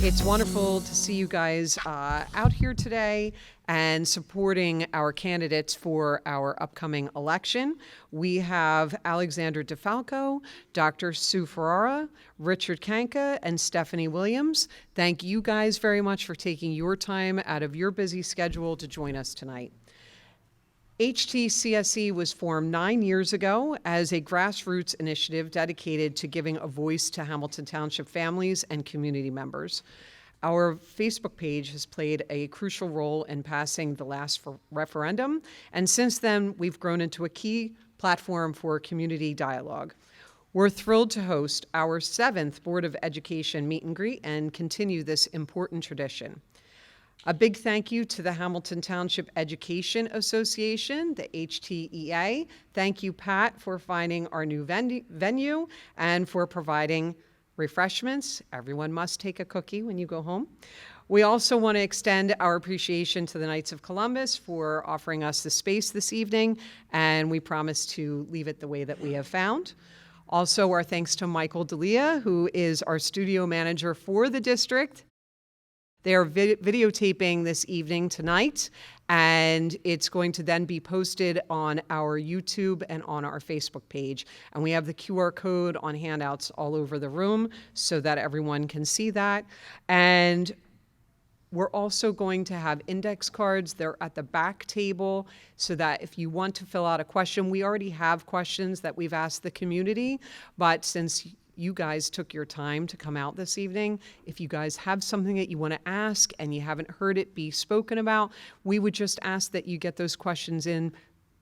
It's wonderful to see you guys out here today and supporting our candidates for our upcoming election. We have Alexander DiFalco, Dr. Sue Ferrara, Richard Kanka, and Stephanie Williams. Thank you guys very much for taking your time out of your busy schedule to join us tonight. HTCSE was formed 9 years ago as a grassroots initiative dedicated to giving a voice to Hamilton Township families and community members. Our Facebook page has played a crucial role in passing the last referendum, and since then, we've grown into a key platform for community dialogue. We're thrilled to host our 7th Board of Education meet and greet and continue this important tradition. A big thank you to the Hamilton Township Education Association, the HTEA. Thank you, Pat, for finding our new venue and for providing refreshments. Everyone must take a cookie when you go home. We also want to extend our appreciation to the Knights of Columbus for offering us the space this evening, and we promise to leave it the way that we have found. Also, our thanks to Michael D'Elia, who is our studio manager for the district. They are videotaping this evening tonight, and it's going to then be posted on our YouTube and on our Facebook page. And we have the QR code on handouts all over the room so that everyone can see that. And we're also going to have index cards. They're at the back table so that if you want to fill out a question, we already have questions that we've asked the community, but since you guys took your time to come out this evening, if you guys have something that you want to ask and you haven't heard it be spoken about, we would just ask that you get those questions in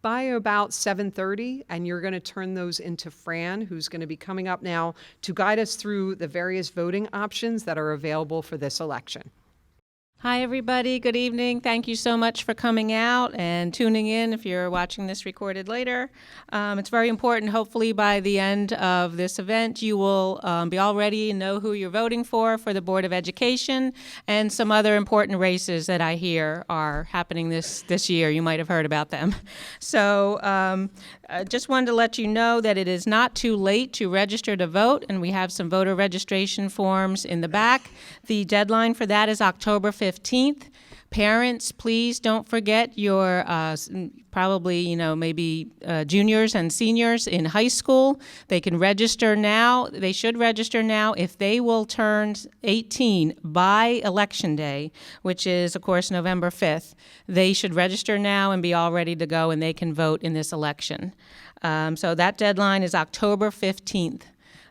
by about 7:30, and you're going to turn those into Fran, who's going to be coming up now to guide us through the various voting options that are available for this election. Hi, everybody. Good evening. Thank you so much for coming out and tuning in if you're watching this recorded later. It's very important. Hopefully, by the end of this event, you will be all ready and know who you're voting for the Board of Education and some other important races that I hear are happening this year. You might have heard about them. So I just wanted to let you know that it is not too late to register to vote, and we have some voter registration forms in the back. The deadline for that is October 15th. Parents, please don't forget your probably, maybe juniors and seniors in high school. They can register now. They should register now if they will turn 18 by Election Day, which is, of course, November 5th. They should register now and be all ready to go, and they can vote in this election. So that deadline is October 15th.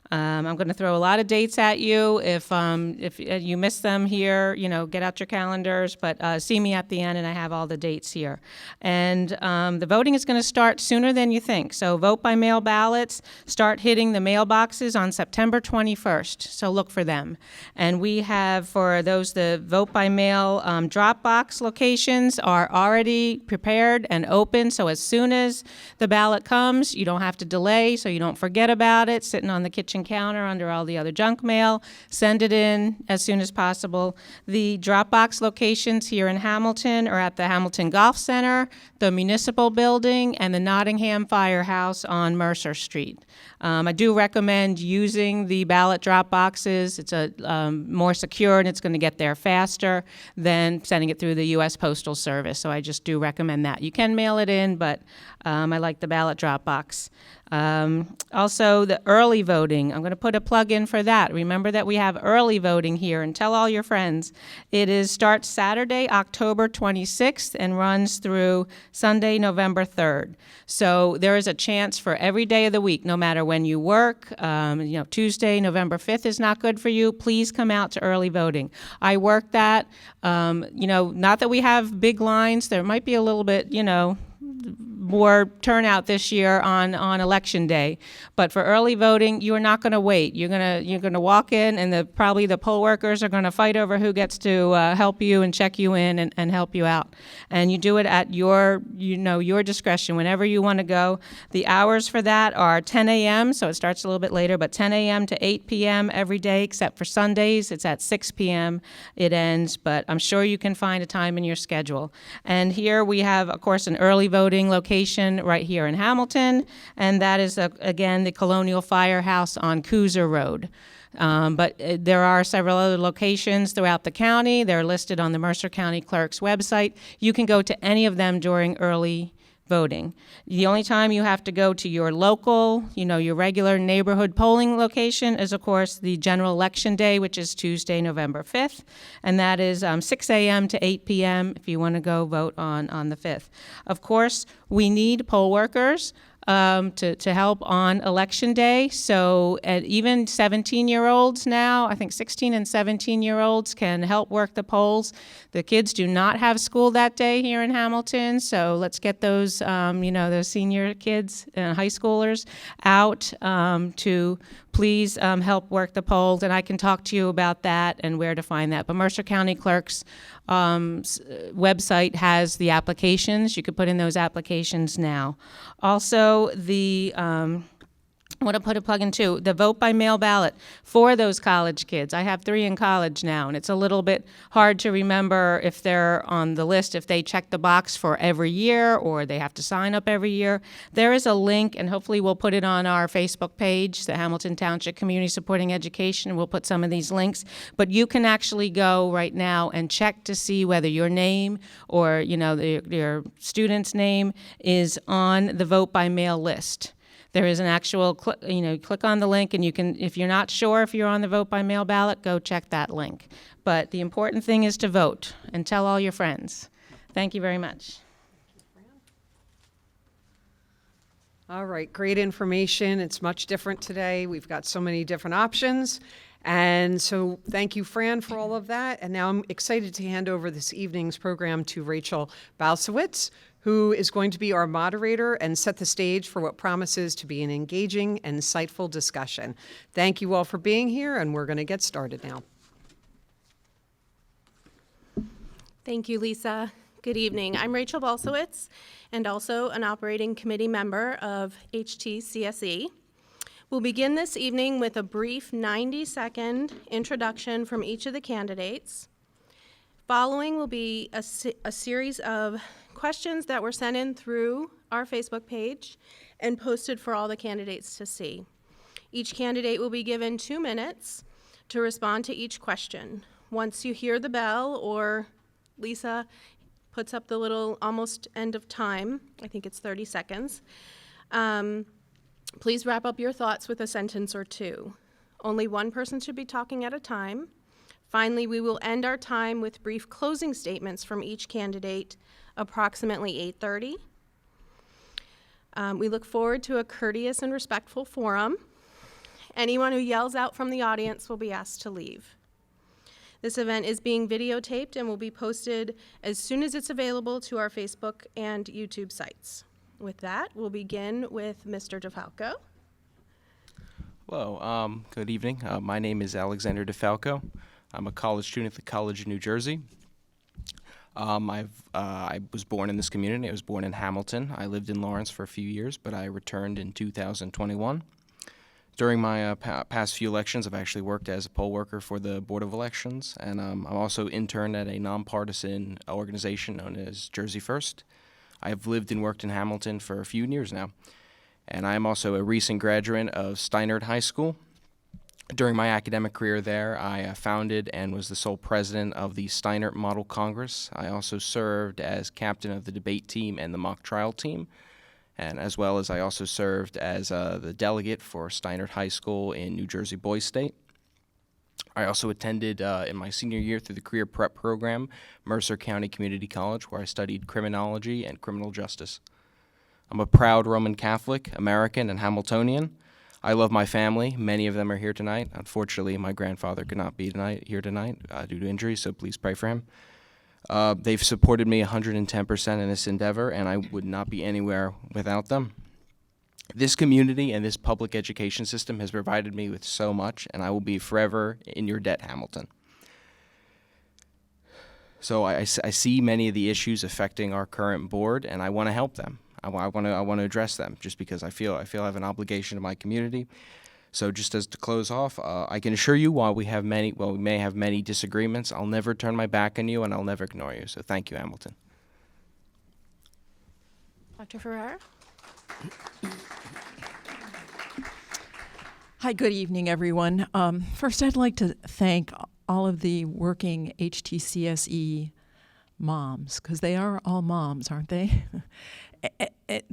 I'm going to throw a lot of dates at you. If you miss them here, get out your calendars, but see me at the end, and I have all the dates here. And the voting is going to start sooner than you think. So vote by mail ballots start hitting the mailboxes on September 21st, so look for them. And we have, for those that vote by mail, drop box locations are already prepared and open, so as soon as the ballot comes, you don't have to delay, so you don't forget about it, sitting on the kitchen counter under all the other junk mail. Send it in as soon as possible. The Dropbox locations here in Hamilton are at the Hamilton Golf Center, the Municipal Building, and the Nottingham Firehouse on Mercer Street. I do recommend using the ballot drop boxes. It's more secure, and it's going to get there faster than sending it through the U.S. Postal Service. So I just do recommend that. You can mail it in, but I like the ballot drop box. Also, the early voting. I'm going to put a plug in for that. Remember that we have early voting here, and tell all your friends. It starts Saturday, October 26th, and runs through Sunday, November 3rd. So there is a chance for every day of the week, no matter when you work. Tuesday, November 5th is not good for you. Please come out to early voting. I work that. Not that we have big lines. There might be a little bit, more turnout this year on election day, but for early voting, you are not going to wait. You're gonna walk in, and probably the poll workers are going to fight over who gets to help you and check you in and help you out. And you do it at your discretion whenever you want to go. The hours for that are 10 a.m. so it starts a little bit later, but 10 a.m. to 8 p.m. every day except for Sundays. It's at 6 p.m. it ends, but I'm sure you can find a time in your schedule. And here we have, of course, an early voting location right here in Hamilton, and that is, again, the Colonial Firehouse on Cooser Road. But there are several other locations throughout the county. They're listed on the Mercer County Clerk's website. You can go to any of them during early voting. The only time you have to go to your local, your regular neighborhood polling location is, of course, the general election day, which is Tuesday, November 5th, and that is 6 a.m. to 8 p.m. if you want to go vote on the 5th. Of course, we need poll workers to help on election day. So even 17-year-olds now, I think 16 and 17-year-olds can help work the polls. The kids do not have school that day here in Hamilton, so let's get those, those senior kids and high schoolers out to please help work the polls, and I can talk to you about that and where to find that. But Mercer County Clerk's website has the applications. You could put in those applications now. Also, I want to put a plug in too, the vote by mail ballot for those college kids. I have 3 in college now, and it's a little bit hard to remember if they're on the list, if they check the box for every year or they have to sign up every year. There is a link, and hopefully we'll put it on our Facebook page, the Hamilton Township Community Supporting Education. We'll put some of these links, but you can actually go right now and check to see whether your name or your student's name is on the vote by mail list. There is an actual, click on the link, and you can, if you're not sure if you're on the vote by mail ballot, go check that link. But the important thing is to vote and tell all your friends. Thank you very much. All right, great information. It's much different today. We've got so many different options. And so thank you, Fran, for all of that. And now I'm excited to hand over this evening's program to Rachel Balsowitz, who is going to be our moderator and set the stage for what promises to be an engaging and insightful discussion. Thank you all for being here, and we're going to get started now. Thank you, Lisa. Good evening. I'm Rachel Balsowitz, and also an operating committee member of HTCSE. We'll begin this evening with a brief 90-second introduction from each of the candidates. Following will be a series of questions that were sent in through our Facebook page and posted for all the candidates to see. Each candidate will be given 2 minutes to respond to each question. Once you hear the bell, or Lisa puts up the little almost end of time, I think it's 30 seconds, please wrap up your thoughts with a sentence or 2. Only one person should be talking at a time. Finally, we will end our time with brief closing statements from each candidate approximately 8:30. We look forward to a courteous and respectful forum. Anyone who yells out from the audience will be asked to leave. This event is being videotaped and will be posted as soon as it's available to our Facebook and YouTube sites. With that, we'll begin with Mr. DiFalco. Hello, good evening. My name is Alexander DiFalco. I'm a college student at the College of New Jersey. I was born in this community. I was born in Hamilton. I lived in Lawrence for a few years, but I returned in 2021. During my past few elections, I've actually worked as a poll worker for the Board of Elections, and I'm also interned at a nonpartisan organization known as Jersey First. I've lived and worked in Hamilton for a few years now, and I'm also a recent graduate of Steinert High School. During my academic career there, I founded and was the sole president of the Steinert Model Congress. I also served as captain of the debate team and the mock trial team, and as well as I also served as the delegate for Steinert High School in New Jersey Boys State. I also attended in my senior year through the career prep program, Mercer County Community College, where I studied criminology and criminal justice. I'm a proud Roman Catholic, American, and Hamiltonian. I love my family. Many of them are here tonight. Unfortunately, my grandfather could not be here tonight due to injury, so please pray for him. They've supported me 110% in this endeavor, and I would not be anywhere without them. This community and this public education system has provided me with so much, and I will be forever in your debt, Hamilton. So I see many of the issues affecting our current board, and I want to help them. I want to address them just because I feel I have an obligation to my community. So just as to close off, I can assure you while we may have many disagreements, I'll never turn my back on you and I'll never ignore you. So thank you, Hamilton. Dr. Ferrara? Hi, good evening, everyone. First, I'd like to thank all of the working HTCSE moms, because they are all moms, aren't they?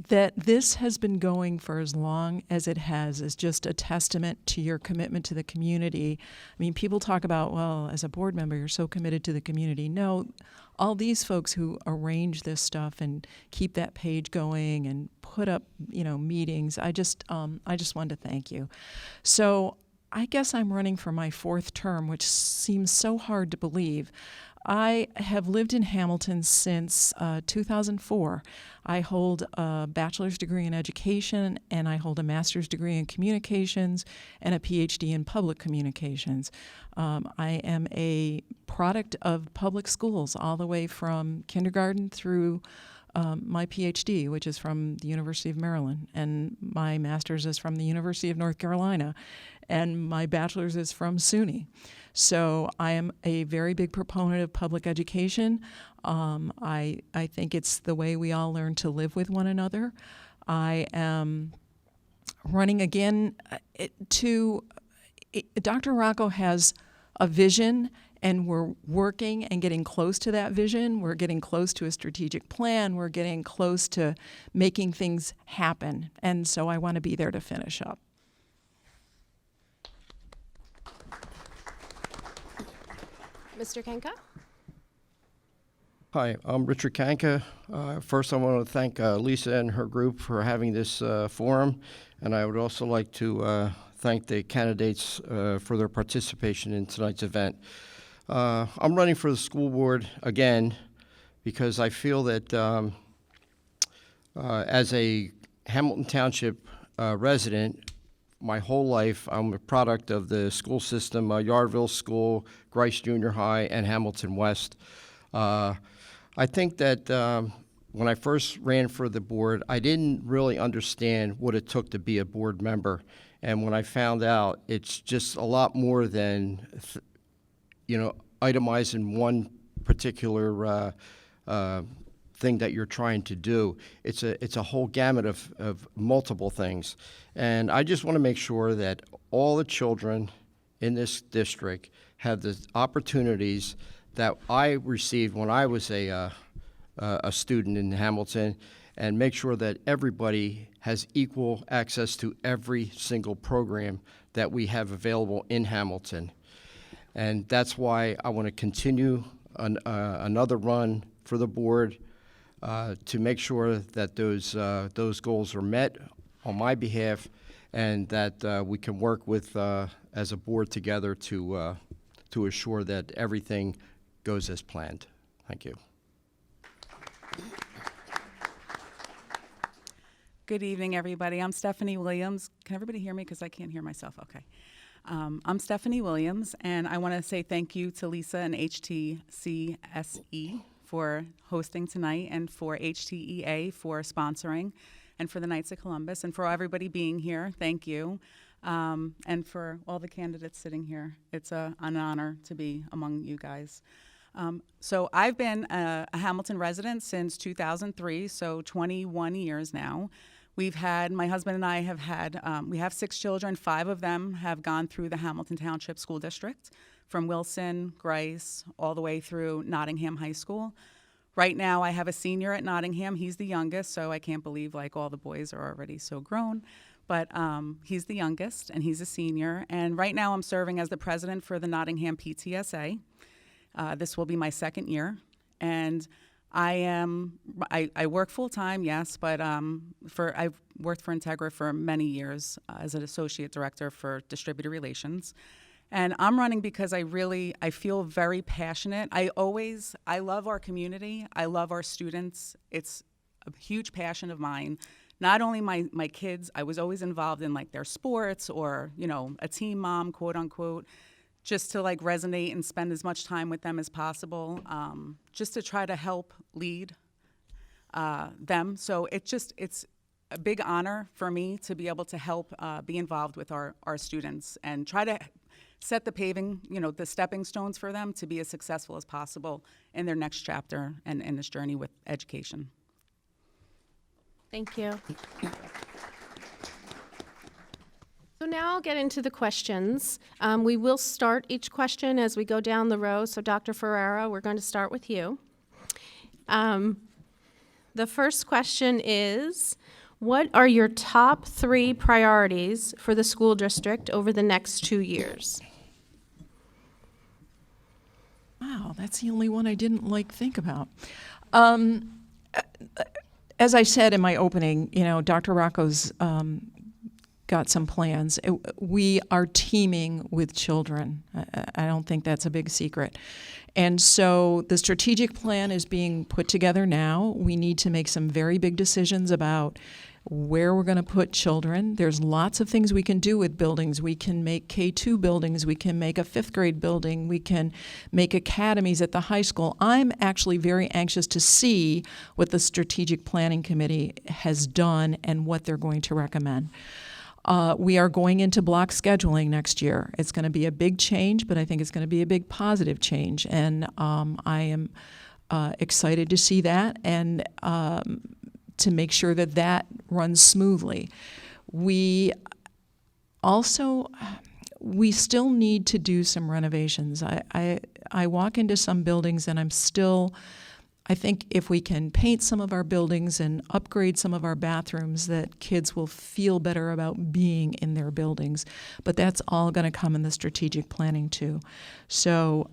That this has been going for as long as it has is just a testament to your commitment to the community. I mean, people talk about, well, as a board member, you're so committed to the community. No, all these folks who arrange this stuff and keep that page going and put up, meetings, I just wanted to thank you. So I guess I'm running for my 4th term, which seems so hard to believe. I have lived in Hamilton since 2004. I hold a bachelor's degree in education, and I hold a master's degree in communications and a PhD in public communications. I am a product of public schools all the way from kindergarten through my PhD, which is from the University of Maryland, and my master's is from the University of North Carolina, and my bachelor's is from SUNY. So I am a very big proponent of public education. I think it's the way we all learn to live with one another. I am running again Dr. Rocco has a vision, and we're working and getting close to that vision. We're getting close to a strategic plan. We're getting close to making things happen. And so I want to be there to finish up. Mr. Kanka? Hi, I'm Richard Kanka. First, I want to thank Lisa and her group for having this forum, and I would also like to thank the candidates for their participation in tonight's event. I'm running for the school board again because I feel that as a Hamilton Township resident, my whole life, I'm a product of the school system, Yardville School, Grice Junior High, and Hamilton West. I think that when I first ran for the board, I didn't really understand what it took to be a board member. And when I found out, it's just a lot more than, itemizing one particular thing that you're trying to do. It's a whole gamut of multiple things. And I just want to make sure that all the children in this district have the opportunities that I received when I was a student in Hamilton, and make sure that everybody has equal access to every single program that we have available in Hamilton. And that's why I want to continue another run for the board to make sure that those goals are met on my behalf, and that we can work with as a board together to assure that everything goes as planned. Thank you. Good evening, everybody. I'm Stephanie Williams. Can everybody hear me? Because I can't hear myself. Okay. I'm Stephanie Williams, and I want to say thank you to Lisa and HTCSE for hosting tonight, and for HTEA for sponsoring, and for the Knights of Columbus, and for everybody being here. Thank you. And for all the candidates sitting here. It's an honor to be among you guys. So I've been a Hamilton resident since 2003, so 21 years now. My husband and I have had, we have 6 children. 5 of them have gone through the Hamilton Township School District, from Wilson, Grice, all the way through Nottingham High School. Right now, I have a senior at Nottingham. He's the youngest, so I can't believe all the boys are already so grown. But he's the youngest, and he's a senior. And right now, I'm serving as the president for the Nottingham PTSA. This will be my 2nd year, and I work full time, yes, but I've worked for Integra for many years as an associate director for distributor relations, and I'm running because I feel very passionate. I love our community. I love our students. It's a huge passion of mine. Not only my kids, I was always involved in their sports, or a team mom, quote unquote, just to resonate and spend as much time with them as possible, just to try to help lead them. So it's a big honor for me to be able to help be involved with our students and try to set the stepping stones for them to be as successful as possible in their next chapter and in this journey with education. Thank you. So now get into the questions. We will start each question as we go down the row. So Dr. Ferrara, we're going to start with you. The first question is, what are your top 3 priorities for the school district over the next 2 years? Wow, that's the only one I didn't think about. As I said in my opening, Dr. Rocco's got some plans. We are teaming with children. I don't think that's a big secret. And so the strategic plan is being put together now. We need to make some very big decisions about where we're going to put children. There's lots of things we can do with buildings. We can make K-2 buildings. We can make a 5th grade building. We can make academies at the high school. I'm actually very anxious to see what the Strategic Planning Committee has done and what they're going to recommend. We are going into block scheduling next year. It's going to be a big change, but I think it's going to be a big positive change. And I am excited to see that and to make sure that that runs smoothly. We still need to do some renovations. I walk into some buildings and I think if we can paint some of our buildings and upgrade some of our bathrooms, that kids will feel better about being in their buildings. But that's all going to come in the strategic planning too. So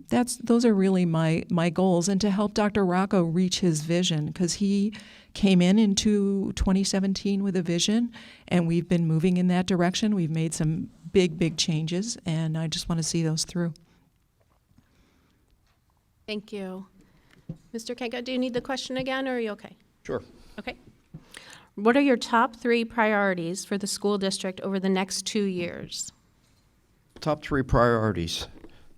those are really my goals, and to help Dr. Rocco reach his vision, because he came into 2017 with a vision, and we've been moving in that direction. We've made some big changes, and I just want to see those through. Thank you. Mr. Kanka, do you need the question again, or are you okay? Sure. Okay. What are your top 3 priorities for the school district over the next 2 years? Top 3 priorities.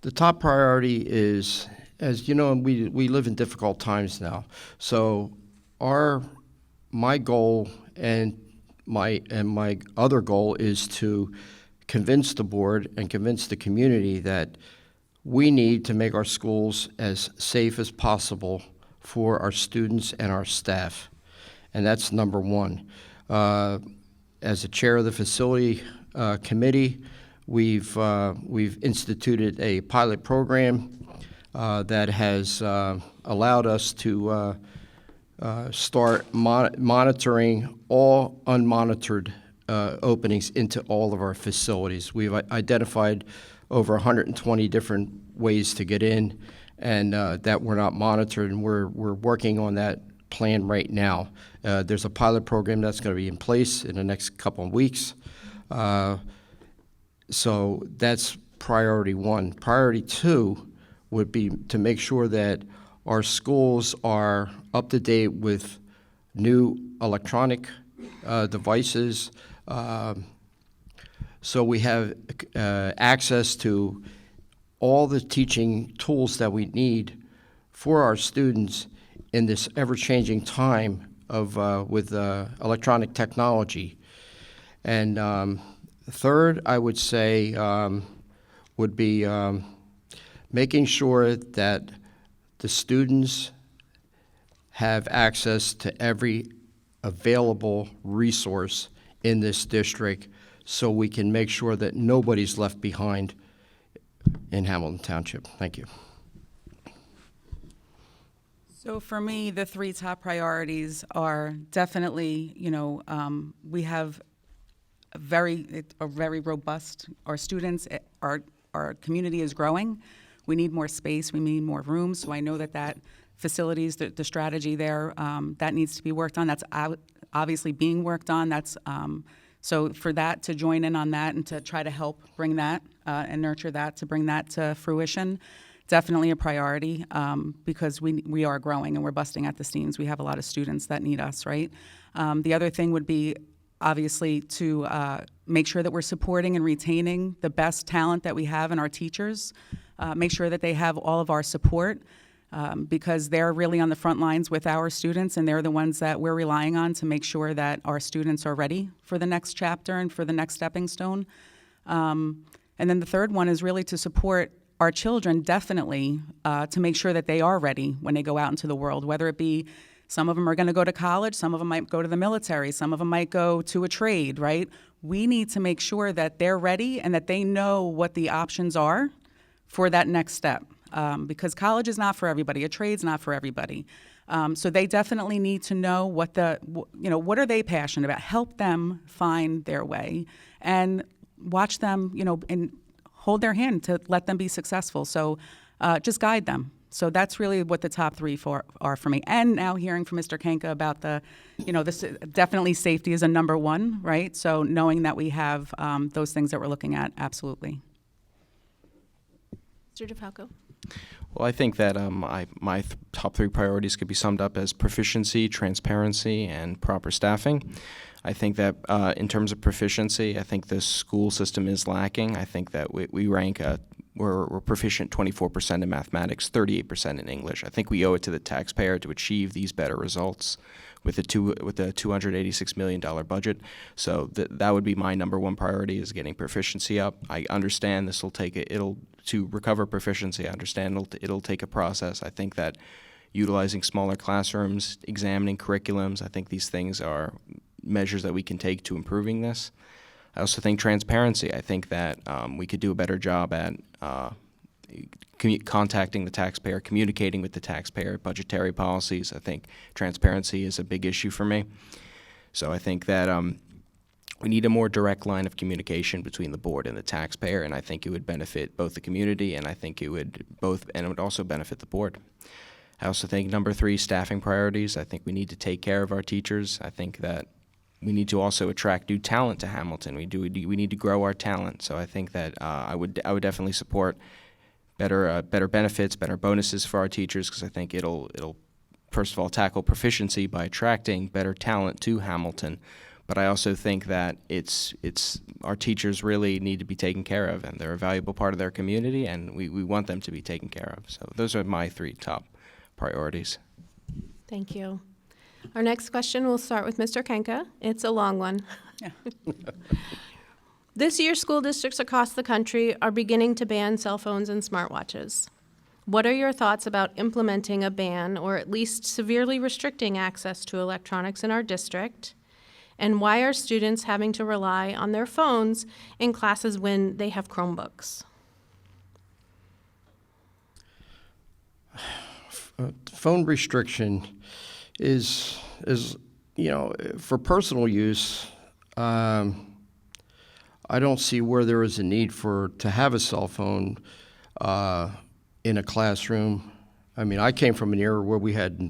The top priority is, as you know, we live in difficult times now. So my goal and my other goal is to convince the board and convince the community that we need to make our schools as safe as possible for our students and our staff. And that's number 1. As a chair of the facility committee, we've instituted a pilot program that has allowed us to start monitoring all unmonitored openings into all of our facilities. We've identified over 120 different ways to get in, and that were not monitored, and we're working on that plan right now. There's a pilot program that's going to be in place in the next couple of weeks. So that's priority 1. Priority 2 would be to make sure that our schools are up to date with new electronic devices, so we have access to all the teaching tools that we need for our students in this ever-changing time of with electronic technology. And third, I would say, would be making sure that the students have access to every available resource in this district, so we can make sure that nobody's left behind in Hamilton Township. Thank you. So for me, the 3 top priorities are definitely, we have a very robust, our students, our community is growing. We need more space, we need more room, so I know that facilities, the strategy there, that needs to be worked on. That's obviously being worked on. That's so for that to join in on that and to try to help bring that and nurture that, to bring that to fruition, definitely a priority, because we are growing and we're busting at the seams. We have a lot of students that need us, right? The other thing would be obviously to make sure that we're supporting and retaining the best talent that we have in our teachers, make sure that they have all of our support, because they're really on the front lines with our students, and they're the ones that we're relying on to make sure that our students are ready for the next chapter and for the next stepping stone. And then the third one is really to support our children, definitely, to make sure that they are ready when they go out into the world, whether it be some of them are going to go to college, some of them might go to the military, some of them might go to a trade, right? we need to make sure that they're ready and that they know what the options are for that next step. Because college is not for everybody, a trade's not for everybody. So they definitely need to know what what are they passionate about. Help them find their way, and watch them, and hold their hand to let them be successful. So just guide them. So that's really what the top three are for me. And now hearing from Mr. Kanka about this definitely safety is a number one, right? So knowing that we have those things that we're looking at, absolutely. Mr. DiFalco. Well, I think that my top three priorities could be summed up as proficiency, transparency, and proper staffing. I think that in terms of proficiency, I think the school system is lacking. I think that we rank we're proficient 24% in mathematics, 38% in English. I think we owe it to the taxpayer to achieve these better results with a $286 million budget. So that would be my number one priority, is getting proficiency up. I understand this will take to recover proficiency. I understand it'll take a process. I think that utilizing smaller classrooms, examining curriculums, I think these things are measures that we can take to improving this. I also think transparency. I think that we could do a better job at contacting the taxpayer, communicating with the taxpayer, budgetary policies. I think transparency is a big issue for me. So I think that we need a more direct line of communication between the board and the taxpayer, and I think it would benefit both the community, and I think it would also benefit the board. I also think number three, staffing priorities. I think we need to take care of our teachers. I think that we need to also attract new talent to Hamilton. We need to grow our talent. So I think that I would definitely support better benefits, better bonuses for our teachers, because I think it'll first of all tackle proficiency by attracting better talent to Hamilton. But I also think that it's our teachers really need to be taken care of, and they're a valuable part of their community, and we want them to be taken care of. So those are my three top priorities. Thank you. Our next question will start with Mr. Kanka. It's a long one. Yeah. This year, school districts across the country are beginning to ban cell phones and smartwatches. What are your thoughts about implementing a ban, or at least severely restricting access to electronics in our district? And why are students having to rely on their phones in classes when they have Chromebooks? Phone restriction is for personal use. I don't see where there is a need to have a cell phone in a classroom. I mean, I came from an era where we had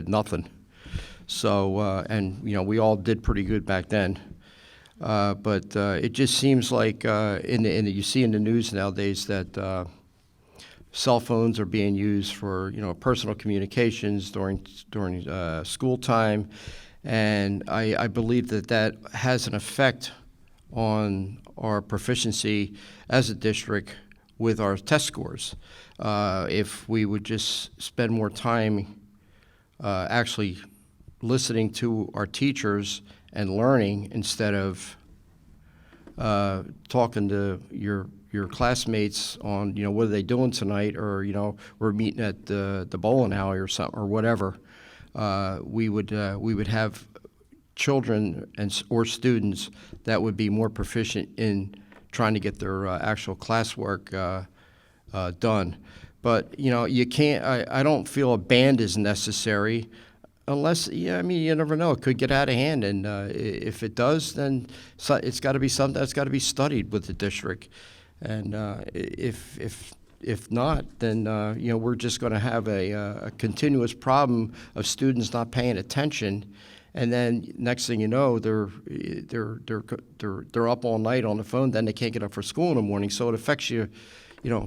nothing. So and we all did pretty good back then. But it just seems like you see in the news nowadays that cell phones are being used for personal communications during school time, and I believe that has an effect on our proficiency as a district with our test scores. If we would just spend more time actually listening to our teachers and learning instead of talking to your classmates on what are they doing tonight, or we're meeting at the bowling alley or something or whatever, we would have children or students that would be more proficient in trying to get their actual classwork done. But you can't. I don't feel a ban is necessary. Unless, you never know. It could get out of hand, and if it does, then it's got to be something that's got to be studied with the district. And if not, then we're just going to have a continuous problem of students not paying attention, and then next thing you know, they're up all night on the phone. Then they can't get up for school in the morning. So it affects you,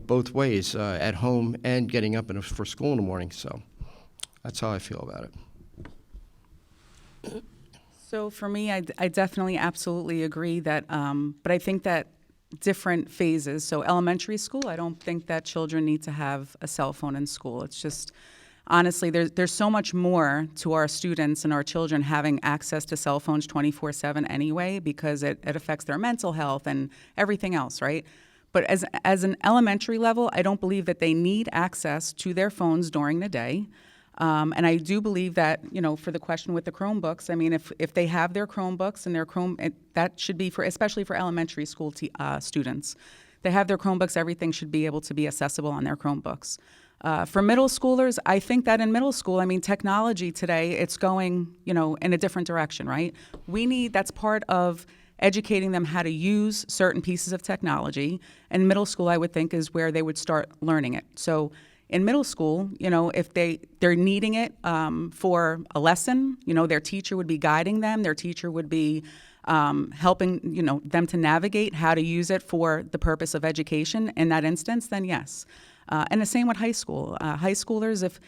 both ways, at home and getting up for school in the morning. So that's how I feel about it. So for me, I definitely absolutely agree that, but I think that different phases. So elementary school, I don't think that children need to have a cell phone in school. It's just, honestly, there's so much more to our students and our children having access to cell phones 24/7 anyway, because it affects their mental health and everything else, right? But as an elementary level, I don't believe that they need access to their phones during the day. And I do believe that, for the question with the Chromebooks, I mean, if they have their Chromebooks and that should be especially for elementary school students. They have their Chromebooks, everything should be able to be accessible on their Chromebooks. For middle schoolers, I think that in middle school, I mean, technology today, it's going, in a different direction, right? That's part of educating them how to use certain pieces of technology. And middle school, I would think, is where they would start learning it. So in middle school, if they're needing it for a lesson, their teacher would be guiding them. Their teacher would be helping, them to navigate how to use it for the purpose of education in that instance, then yes. And the same with high school. High schoolers, if,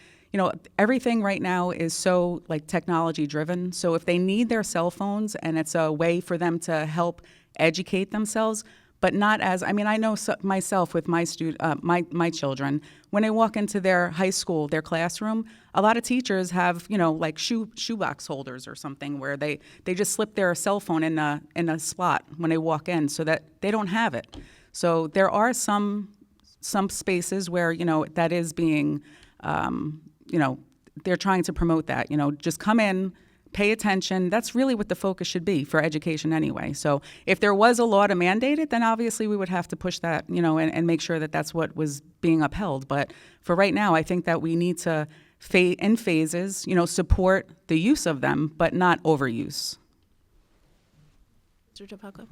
everything right now is so technology driven. So if they need their cell phones and it's a way for them to help educate themselves, but not as, I know myself with my my children, when they walk into their high school, their classroom, a lot of teachers have, shoebox holders or something where they just slip their cell phone in a slot when they walk in so that they don't have it. So there are some spaces where, that is being, they're trying to promote that, just come in, pay attention. That's really what the focus should be for education anyway. So if there was a law to mandate it, then obviously we would have to push that, and make sure that that's what was being upheld. But for right now, I think that we need to, in phases, support the use of them, but not overuse. Mr. DiFalco?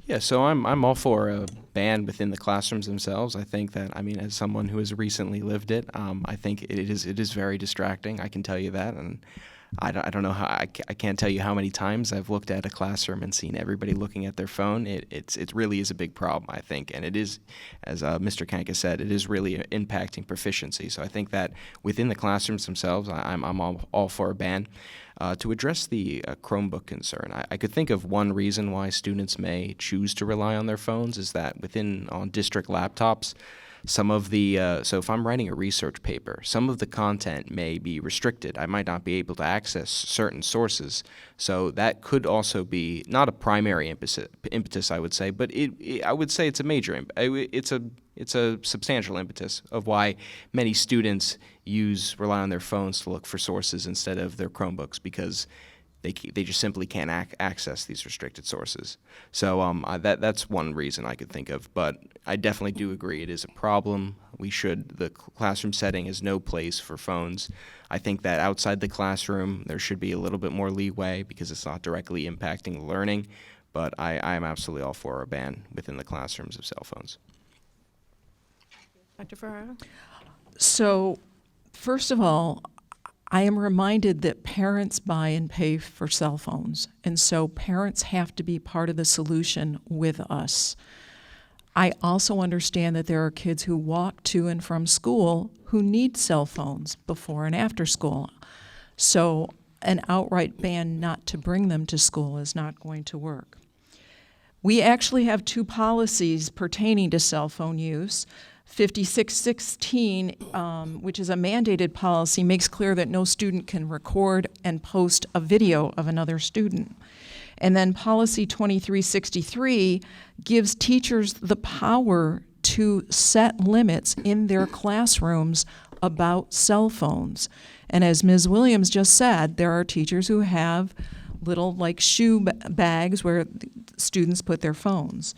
Yeah, so I'm all for a ban within the classrooms themselves. I think that, as someone who has recently lived it, I think it is very distracting. I can tell you that, and I don't know how I can't tell you how many times I've looked at a classroom and seen everybody looking at their phone. It really is a big problem, I think, and it is, as Mr. Kanka said, it is really impacting proficiency. So I think that within the classrooms themselves, I'm all for a ban. To address the Chromebook concern, I could think of one reason why students may choose to rely on their phones is that on district laptops, some of the, so if I'm writing a research paper, some of the content may be restricted. I might not be able to access certain sources. So that could also be not a primary impetus, I would say, but I would say it's a major, it's a substantial impetus of why many students rely on their phones to look for sources instead of their Chromebooks, because they just simply can't access these restricted sources. So that's one reason I could think of. But I definitely do agree it is a problem. The classroom setting is no place for phones. I think that outside the classroom, there should be a little bit more leeway because it's not directly impacting learning. But I am absolutely all for a ban within the classrooms of cell phones. Dr. Ferrara? So, first of all, I am reminded that parents buy and pay for cell phones, and so parents have to be part of the solution with us. I also understand that there are kids who walk to and from school who need cell phones before and after school. So an outright ban not to bring them to school is not going to work. We actually have two policies pertaining to cell phone use. 5616, which is a mandated policy, makes clear that no student can record and post a video of another student. And then policy 2363 gives teachers the power to set limits in their classrooms about cell phones. And as Ms. Williams just said, there are teachers who have little shoe bags where students put their phones.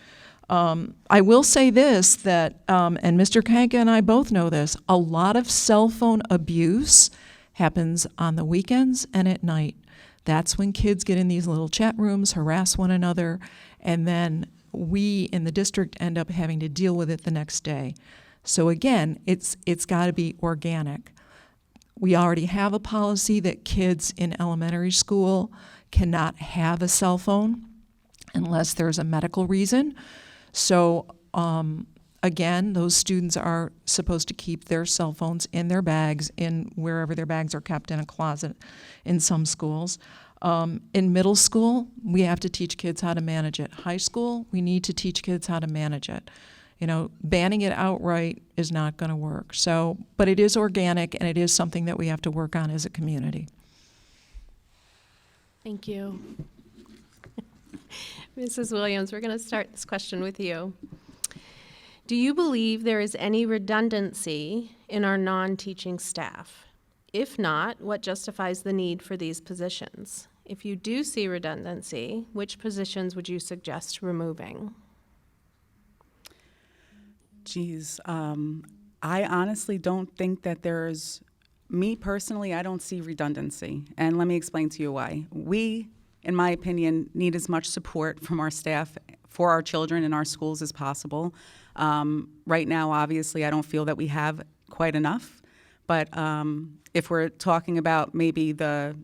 I will say this, that, and Mr. Kanka and I both know this, a lot of cell phone abuse happens on the weekends and at night. That's when kids get in these little chat rooms, harass one another, and then we in the district end up having to deal with it the next day. So again, it's got to be organic. We already have a policy that kids in elementary school cannot have a cell phone unless there's a medical reason. So again, those students are supposed to keep their cell phones in their bags, in wherever their bags are kept, in a closet in some schools. In middle school, we have to teach kids how to manage it. High school, we need to teach kids how to manage it. Banning it outright is not going to work. So, but it is organic, and it is something that we have to work on as a community. Thank you. Mrs. Williams, we're going to start this question with you. Do you believe there is any redundancy in our non-teaching staff? If not, what justifies the need for these positions? If you do see redundancy, which positions would you suggest removing? Geez, I honestly don't think that there's, me personally, I don't see redundancy. And let me explain to you why. We, in my opinion, need as much support from our staff for our children in our schools as possible. Right now, obviously, I don't feel that we have quite enough. But if we're talking about maybe the,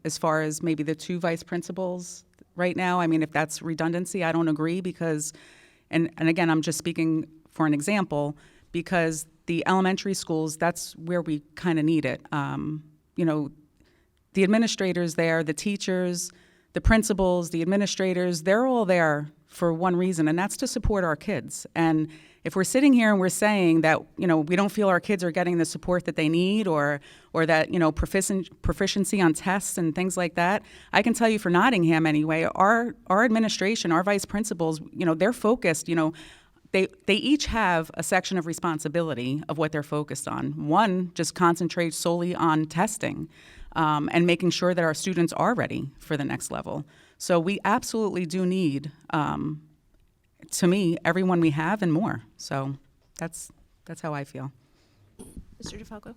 as far as maybe the 2 vice principals right now, I mean, if that's redundancy, I don't agree because, and again, I'm just speaking for an example, because the elementary schools, that's where we kind of need it. The administrators there, the teachers, the principals, the administrators, they're all there for one reason, and that's to support our kids. And if we're sitting here and we're saying that, we don't feel our kids are getting the support that they need or that, proficiency on tests and things like that, I can tell you for Nottingham anyway, our administration, our vice principals, they're focused, they each have a section of responsibility of what they're focused on. One just concentrates solely on testing and making sure that our students are ready for the next level. So we absolutely do need, to me, everyone we have and more. So that's how I feel. Mr. DiFalco?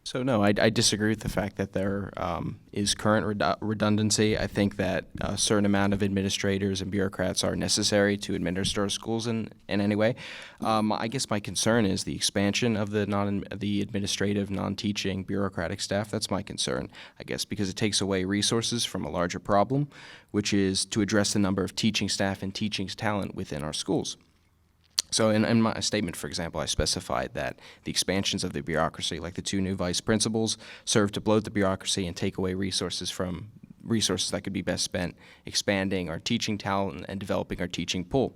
So no, I disagree with the fact that there is current redundancy. I think that a certain amount of administrators and bureaucrats are necessary to administer our schools in any way. I guess my concern is the expansion of the administrative, non-teaching, bureaucratic staff. That's my concern, I guess, because it takes away resources from a larger problem, which is to address the number of teaching staff and teaching talent within our schools. So in my statement, for example, I specified that the expansions of the bureaucracy, like the 2 new vice principals, serve to bloat the bureaucracy and take away resources that could be best spent expanding our teaching talent and developing our teaching pool.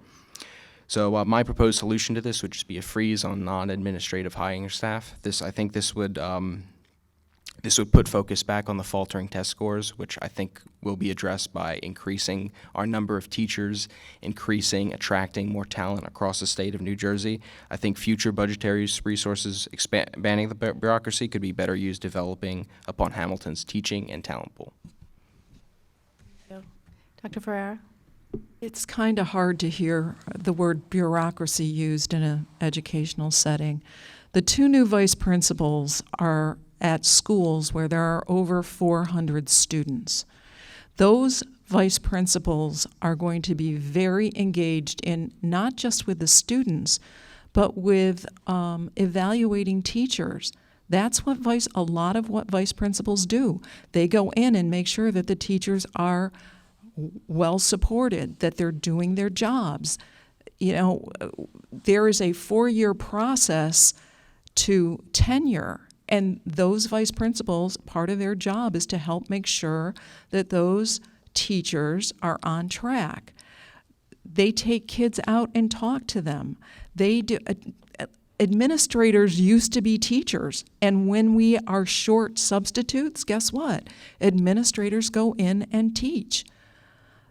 So my proposed solution to this would just be a freeze on non-administrative hiring staff. I think this would put focus back on the faltering test scores, which I think will be addressed by increasing our number of teachers, attracting more talent across the state of New Jersey. I think future budgetary resources expanding the bureaucracy could be better used developing upon Hamilton's teaching and talent pool. Dr. Ferrara? It's kind of hard to hear the word bureaucracy used in an educational setting. The 2 new vice principals are at schools where there are over 400 students. Those vice principals are going to be very engaged in not just with the students, but with evaluating teachers. That's what a lot of what vice principals do. They go in and make sure that the teachers are well supported, that they're doing their jobs. There is a 4-year process to tenure. And those vice principals, part of their job is to help make sure that those teachers are on track. They take kids out and talk to them. They do. Administrators used to be teachers, and when we are short substitutes, guess what? Administrators go in and teach.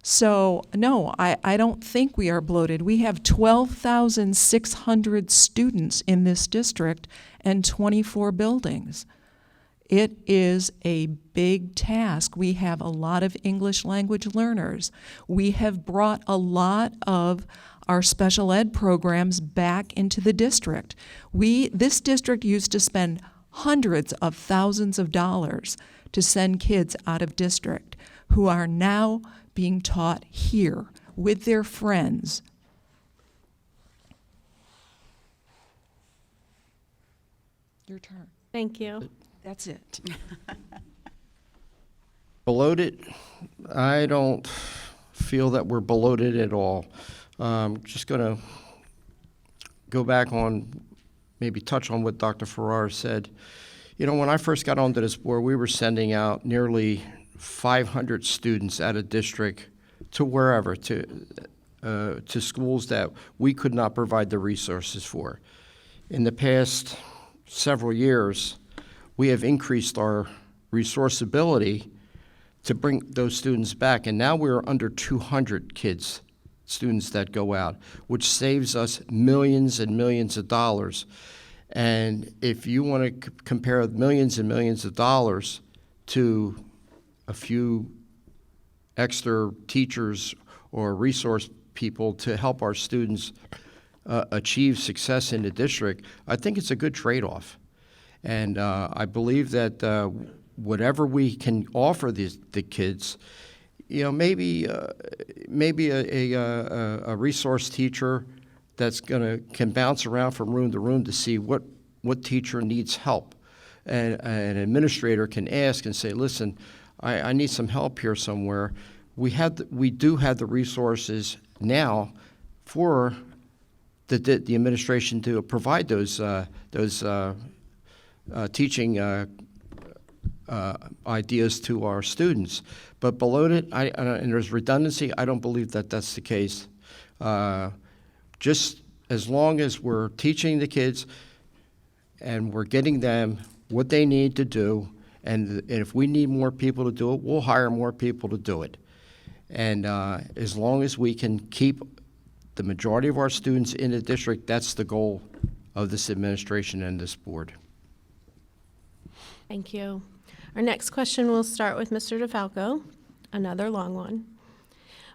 So, no, I don't think we are bloated. We have 12,600 students in this district and 24 buildings. It is a big task. We have a lot of English language learners. We have brought a lot of our special ed programs back into the district. This district used to spend hundreds of thousands of dollars to send kids out of district who are now being taught here with their friends. Your turn. Thank you. That's it. Bloated, I don't feel that we're bloated at all. Just going to go back on, maybe touch on what Dr. Ferrara said. When I first got onto this board, we were sending out nearly 500 students out of district to wherever, to schools that we could not provide the resources for. In the past several years, we have increased our resourceability to bring those students back, and now we're under 200 students that go out, which saves us millions and millions of dollars. And if you want to compare millions and millions of dollars to a few extra teachers or resource people to help our students achieve success in the district, I think it's a good trade-off. And I believe that whatever we can offer the kids, you know, maybe a resource teacher that's can bounce around from room to room to see what teacher needs help. And an administrator can ask and say, listen, I need some help here somewhere. We do have the resources now for the administration to provide those teaching ideas to our students. But below it, and there's redundancy, I don't believe that that's the case. Just as long as we're teaching the kids and we're getting them what they need to do, and if we need more people to do it, we'll hire more people to do it. And as long as we can keep the majority of our students in the district, that's the goal of this administration and this board. Thank you. Our next question will start with Mr. DiFalco, another long one.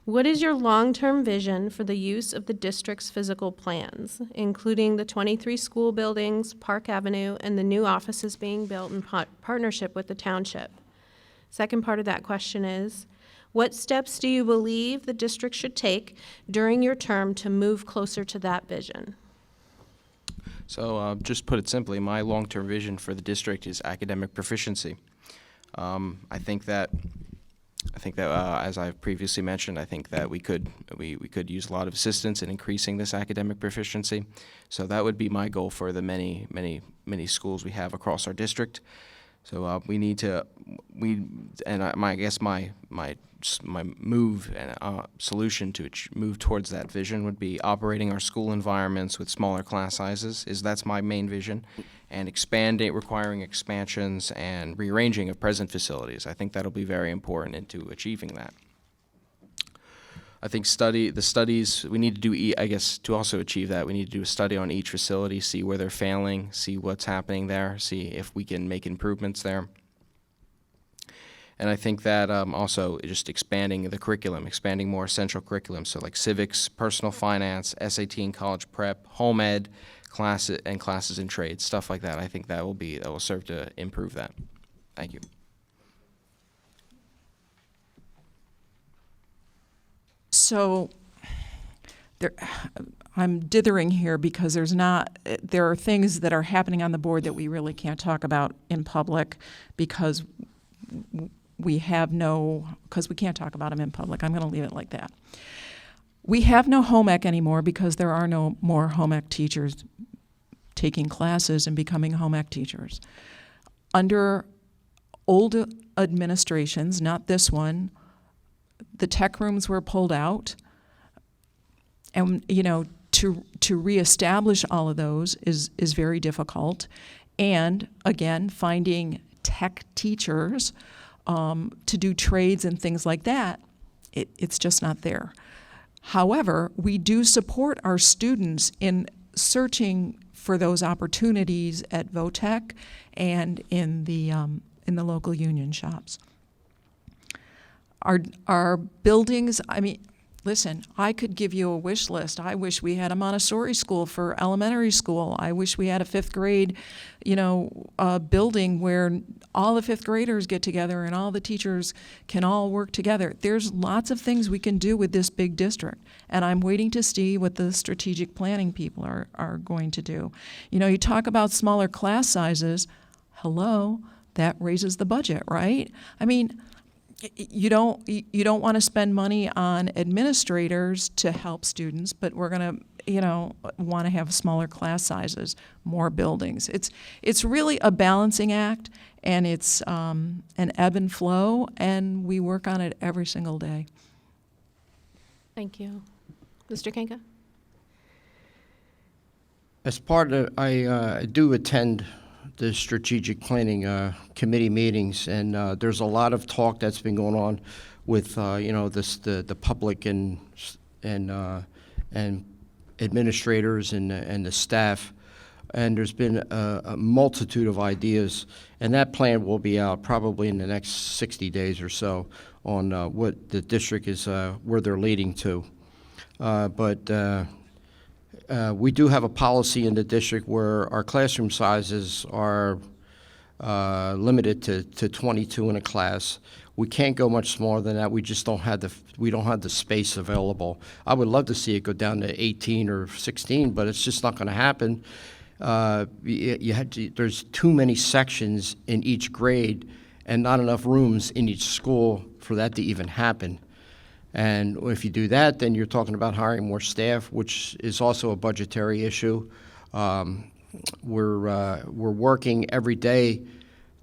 What is your long-term vision for the use of the district's physical plans, including the 23 school buildings, Park Avenue, and the new offices being built in partnership with the township? Second part of that question is, what steps do you believe the district should take during your term to move closer to that vision? So just put it simply, my long-term vision for the district is academic proficiency. I think that as I've previously mentioned, I think that we could use a lot of assistance in increasing this academic proficiency. So that would be my goal for the many schools we have across our district. So we need to I guess my move and solution to move towards that vision would be operating our school environments with smaller class sizes. That's my main vision, and requiring expansions and rearranging of present facilities. I think that'll be very important into achieving that. I think the studies we need to do, I guess, to also achieve that, we need to do a study on each facility, see where they're failing, see what's happening there, see if we can make improvements there. And I think that also just expanding the curriculum, expanding more essential curriculum, so like civics, personal finance, SAT and college prep, home ed, classes in trades, stuff like that. I think that will serve to improve that. Thank you. So I'm dithering here because there are things that are happening on the board that we really can't talk about in public because we can't talk about them in public. I'm going to leave it like that. We have no home ec anymore because there are no more home ec teachers taking classes and becoming home ec teachers. Under old administrations, not this one, the tech rooms were pulled out, and to reestablish all of those is very difficult. And again, finding tech teachers to do trades and things like that, it's just not there. However, we do support our students in searching for those opportunities at VOTEC and in the local union shops. Our buildings, I mean, listen, I could give you a wish list. I wish we had a Montessori school for elementary school. I wish we had a fifth grade, building where all the fifth graders get together and all the teachers can all work together. There's lots of things we can do with this big district, and I'm waiting to see what the strategic planning people are going to do. You talk about smaller class sizes. Hello, that raises the budget, right? I mean, you don't want to spend money on administrators to help students, but we're going to want to have smaller class sizes, more buildings. It's really a balancing act, and it's an ebb and flow, and we work on it every single day. Thank you. Mr. Kanka? As part of, I do attend the strategic planning committee meetings, and there's a lot of talk that's been going on with the public and administrators and the staff. and there's been a multitude of ideas, and that plan will be out probably in the next 60 days or so on what the district is, where they're leading to. But we do have a policy in the district where our classroom sizes are limited to 22 in a class. We can't go much smaller than that. We just don't have the space available. I would love to see it go down to 18 or 16, but it's just not going to happen. There's too many sections in each grade and not enough rooms in each school for that to even happen. And if you do that, then you're talking about hiring more staff, which is also a budgetary issue. We're working every day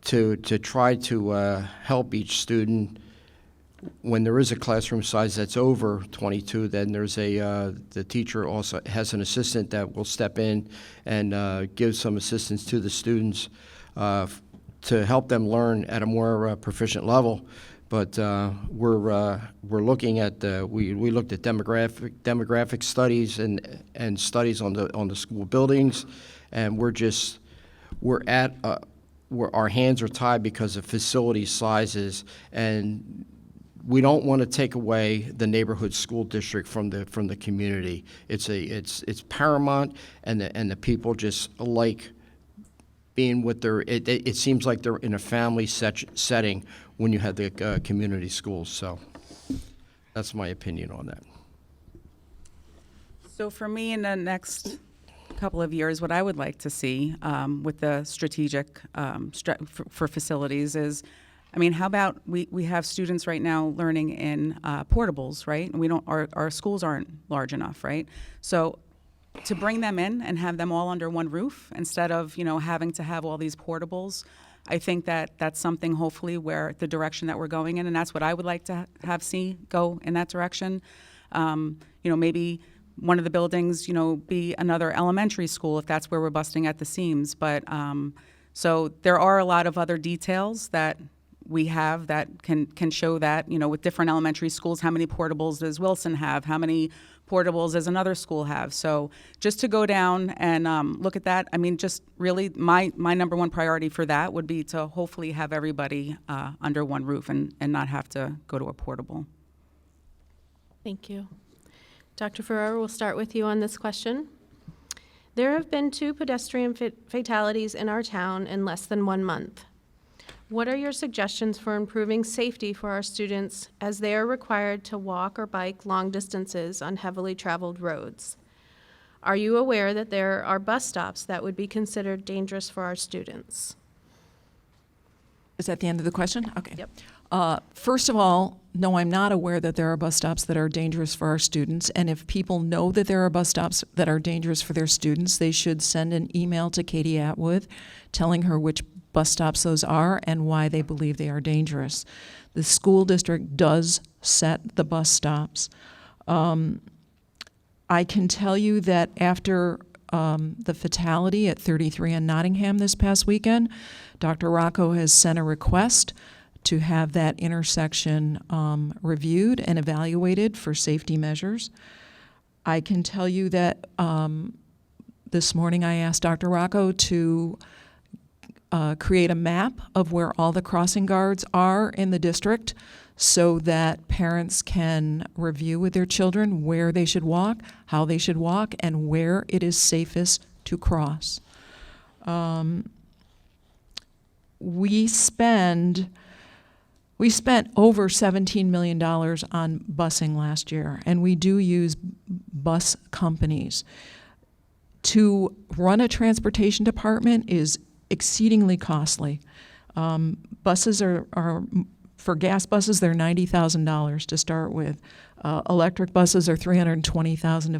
to try to help each student. When there is a classroom size that's over 22, then there's the teacher also has an assistant that will step in and give some assistance to the students to help them learn at a more proficient level. But we're looking at we looked at demographic studies and studies on the school buildings, and we're at where our hands are tied because of facility sizes, and we don't want to take away the neighborhood school district from the community. It's paramount, and the people just like being with their. It seems like they're in a family setting when you have the community schools. So that's my opinion on that. So for me, in the next couple of years, what I would like to see with the strategic for facilities is, I mean, how about we have students right now learning in portables, right? And we don't, our schools aren't large enough, right? So to bring them in and have them all under one roof instead of, having to have all these portables, I think that that's something hopefully where the direction that we're going in, and that's what I would like to have see go in that direction. Maybe one of the buildings, be another elementary school if that's where we're busting at the seams. But so there are a lot of other details that we have that can show that, with different elementary schools, how many portables does Wilson have? How many portables does another school have? So just to go down and look at that, I mean, just really my number one priority for that would be to hopefully have everybody under one roof and not have to go to a portable. Thank you. Dr. Ferrara, we'll start with you on this question. There have been 2 pedestrian fatalities in our town in less than 1 month. What are your suggestions for improving safety for our students as they are required to walk or bike long distances on heavily traveled roads? Are you aware that there are bus stops that would be considered dangerous for our students? Is that the end of the question? Okay. Yep. First of all, no, I'm not aware that there are bus stops that are dangerous for our students. And if people know that there are bus stops that are dangerous for their students, they should send an email to Katie Atwood telling her which bus stops those are and why they believe they are dangerous. The school district does set the bus stops. I can tell you that after the fatality at 33 in Nottingham this past weekend, Dr. Rocco has sent a request to have that intersection reviewed and evaluated for safety measures. I can tell you that this morning I asked Dr. Rocco to create a map of where all the crossing guards are in the district so that parents can review with their children where they should walk, how they should walk, and where it is safest to cross. We spent over $17 million on busing last year, and we do use bus companies. To run a transportation department is exceedingly costly. Buses are for gas buses, they're $90,000 to start with. Electric buses are $320,000 to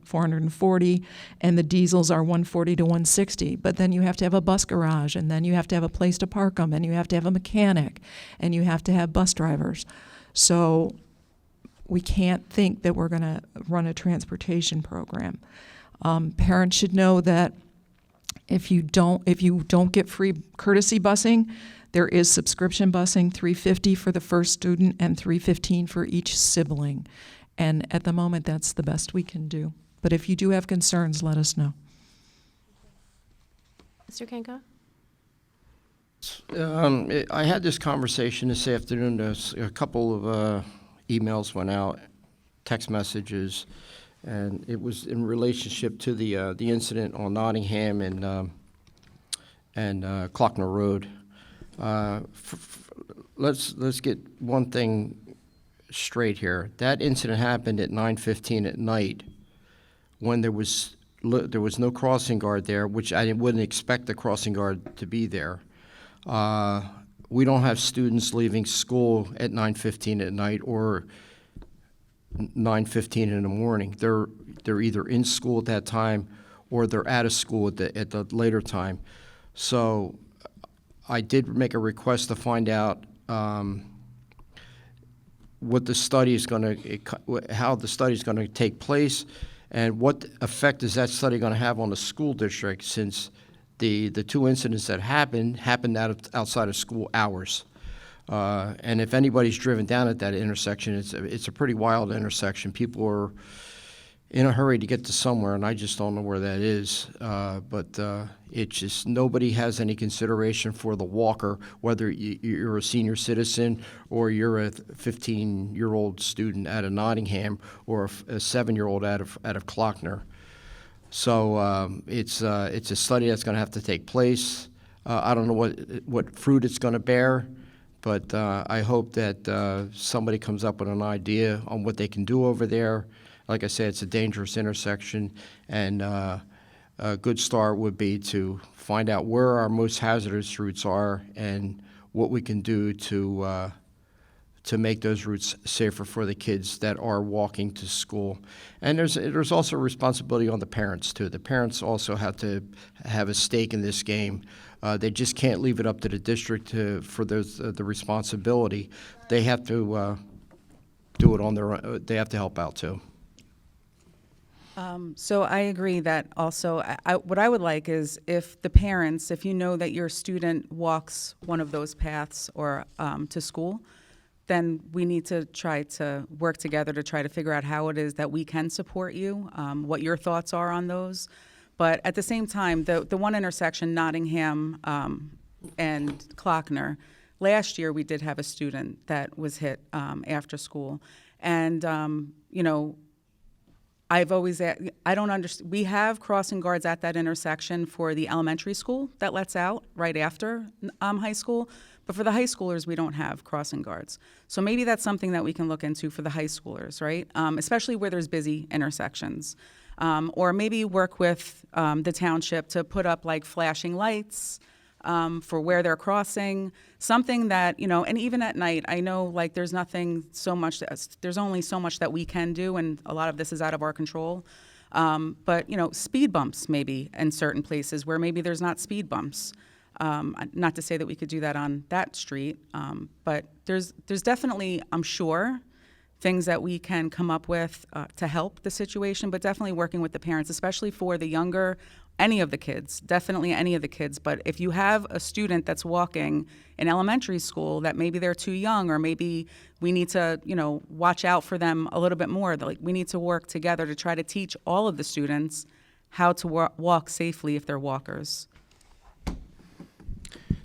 $440, and the diesels are $140 to $160. But then you have to have a bus garage, and then you have to have a place to park them, and you have to have a mechanic, and you have to have bus drivers. So we can't think that we're going to run a transportation program. Parents should know that if you don't get free courtesy busing, there is subscription busing, $350 for the first student and $315 for each sibling. And at the moment, that's the best we can do. But if you do have concerns, let us know. Mr. Kanka? I had this conversation this afternoon. A couple of emails went out, text messages, and it was in relationship to the incident on Nottingham and Klockner Road. Let's get one thing straight here. That incident happened at 9:15 at night, when there was no crossing guard there, which I wouldn't expect the crossing guard to be there. We don't have students leaving school at 9:15 at night or 9:15 in the morning. They're either in school at that time or they're out of school at the later time. So I did make a request to find out what the study is going to, how the study is going to take place, and what effect is that study going to have on the school district, since the two incidents that happened outside of school hours. And if anybody's driven down at that intersection, it's a pretty wild intersection. People are in a hurry to get to somewhere, and I just don't know where that is. But it's just, nobody has any consideration for the walker, whether you're a senior citizen or you're a 15-year-old student out of Nottingham or a 7-year-old out of Klockner. So it's a study that's going to have to take place. I don't know what fruit it's going to bear, but I hope that somebody comes up with an idea on what they can do over there. Like I said, it's a dangerous intersection, and a good start would be to find out where our most hazardous routes are and what we can do to make those routes safer for the kids that are walking to school. And there's also a responsibility on the parents too. The parents also have to have a stake in this game. They just can't leave it up to the district for the responsibility. They have to do it on their own. They have to help out too. So I agree that also, what I would like is if the parents, if you know that your student walks one of those paths or to school, then we need to try to work together to try to figure out how it is that we can support you, what your thoughts are on those. But at the same time, the one intersection, Nottingham and Klockner, last year we did have a student that was hit after school. And, you know, I've always, I don't understand, we have crossing guards at that intersection for the elementary school that lets out right after high school, but for the high schoolers, we don't have crossing guards. So maybe that's something that we can look into for the high schoolers, right? Especially where there's busy intersections. Or maybe work with the township to put up like flashing lights for where they're crossing, something that, you know, and even at night, I know like there's only so much that we can do, and a lot of this is out of our control. But, you know, speed bumps maybe in certain places where maybe there's not speed bumps. Not to say that we could do that on that street, but there's definitely, I'm sure, things that we can come up with to help the situation, but definitely working with the parents, especially for the younger, any of the kids, definitely any of the kids. But if you have a student that's walking in elementary school that maybe they're too young, or maybe we need to, you know, watch out for them a little bit more, like we need to work together to try to teach all of the students how to walk safely if they're walkers.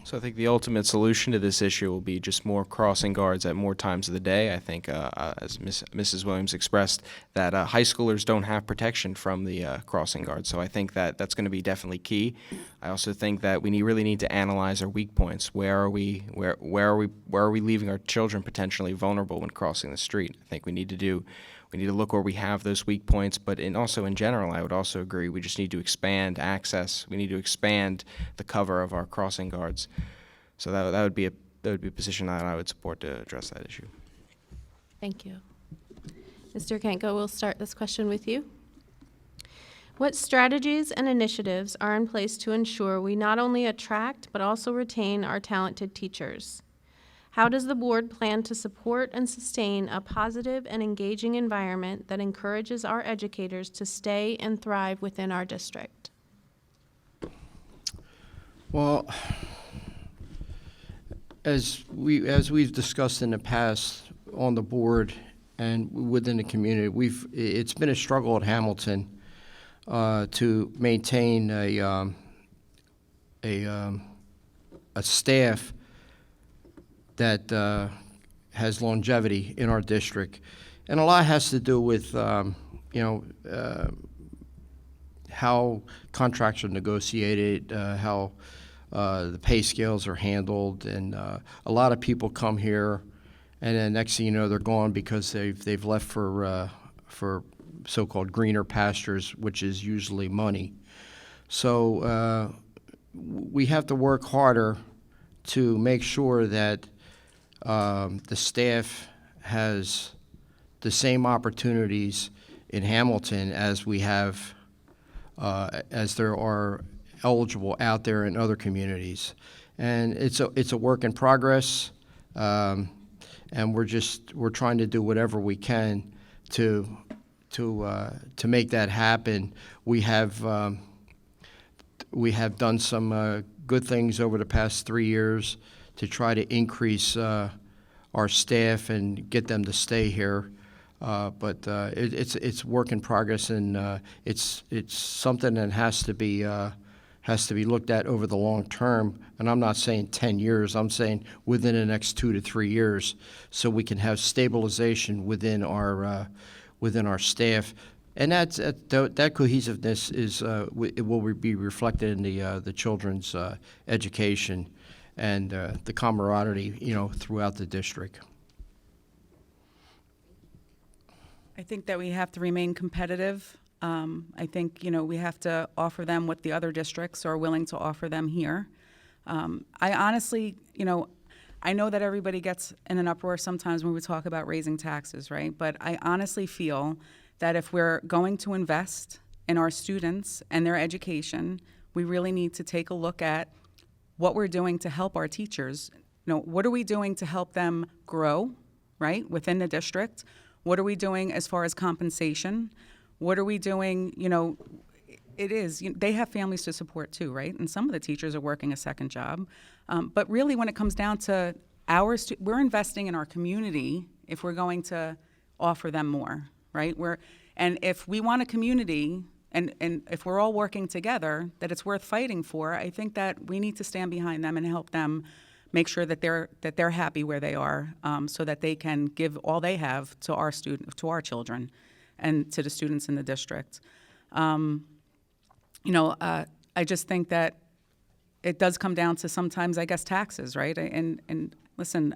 So I think the ultimate solution to this issue will be just more crossing guards at more times of the day. I think, as Mrs. Williams expressed, that high schoolers don't have protection from the crossing guards. So I think that that's going to be definitely key. I also think that we really need to analyze our weak points. Where are we leaving our children potentially vulnerable when crossing the street? I think we need to look where we have those weak points, but also in general, I would also agree, we just need to expand access. We need to expand the cover of our crossing guards. So that would be a position that I would support to address that issue. Thank you. Mr. Kanka, we'll start this question with you. What strategies and initiatives are in place to ensure we not only attract but also retain our talented teachers? How does the board plan to support and sustain a positive and engaging environment that encourages our educators to stay and thrive within our district? Well, as we've discussed in the past on the board and within the community, it's been a struggle at Hamilton to maintain a staff that has longevity in our district, and a lot has to do with how contracts are negotiated, how the pay scales are handled, and a lot of people come here, and then next thing you know, they're gone because they've left for so-called greener pastures, which is usually money. So we have to work harder to make sure that the staff has the same opportunities in Hamilton as we have, as there are eligible out there in other communities. And it's a work in progress, and we're trying to do whatever we can to make that happen. We have done some good things over the past 3 years to try to increase our staff and get them to stay here. But it's work in progress, and it's something that has to be looked at over the long term. And I'm not saying 10 years. I'm saying within the next 2 to 3 years, so we can have stabilization within our staff. And that cohesiveness it will be reflected in the children's education and the camaraderie, throughout the district. I think that we have to remain competitive. I think, we have to offer them what the other districts are willing to offer them here. I honestly, I know that everybody gets in an uproar sometimes when we talk about raising taxes, right? But I honestly feel that if we're going to invest in our students and their education, we really need to take a look at what we're doing to help our teachers. What are we doing to help them grow, right, within the district? What are we doing as far as compensation? What are we doing, they have families to support too, right? And some of the teachers are working a second job. But really when it comes down to we're investing in our community if we're going to offer them more, right? And if we want a community and if we're all working together that it's worth fighting for, I think that we need to stand behind them and help them make sure that they're happy where they are, so that they can give all they have to our children, and to the students in the district. I just think that it does come down to sometimes, I guess, taxes, right? And listen,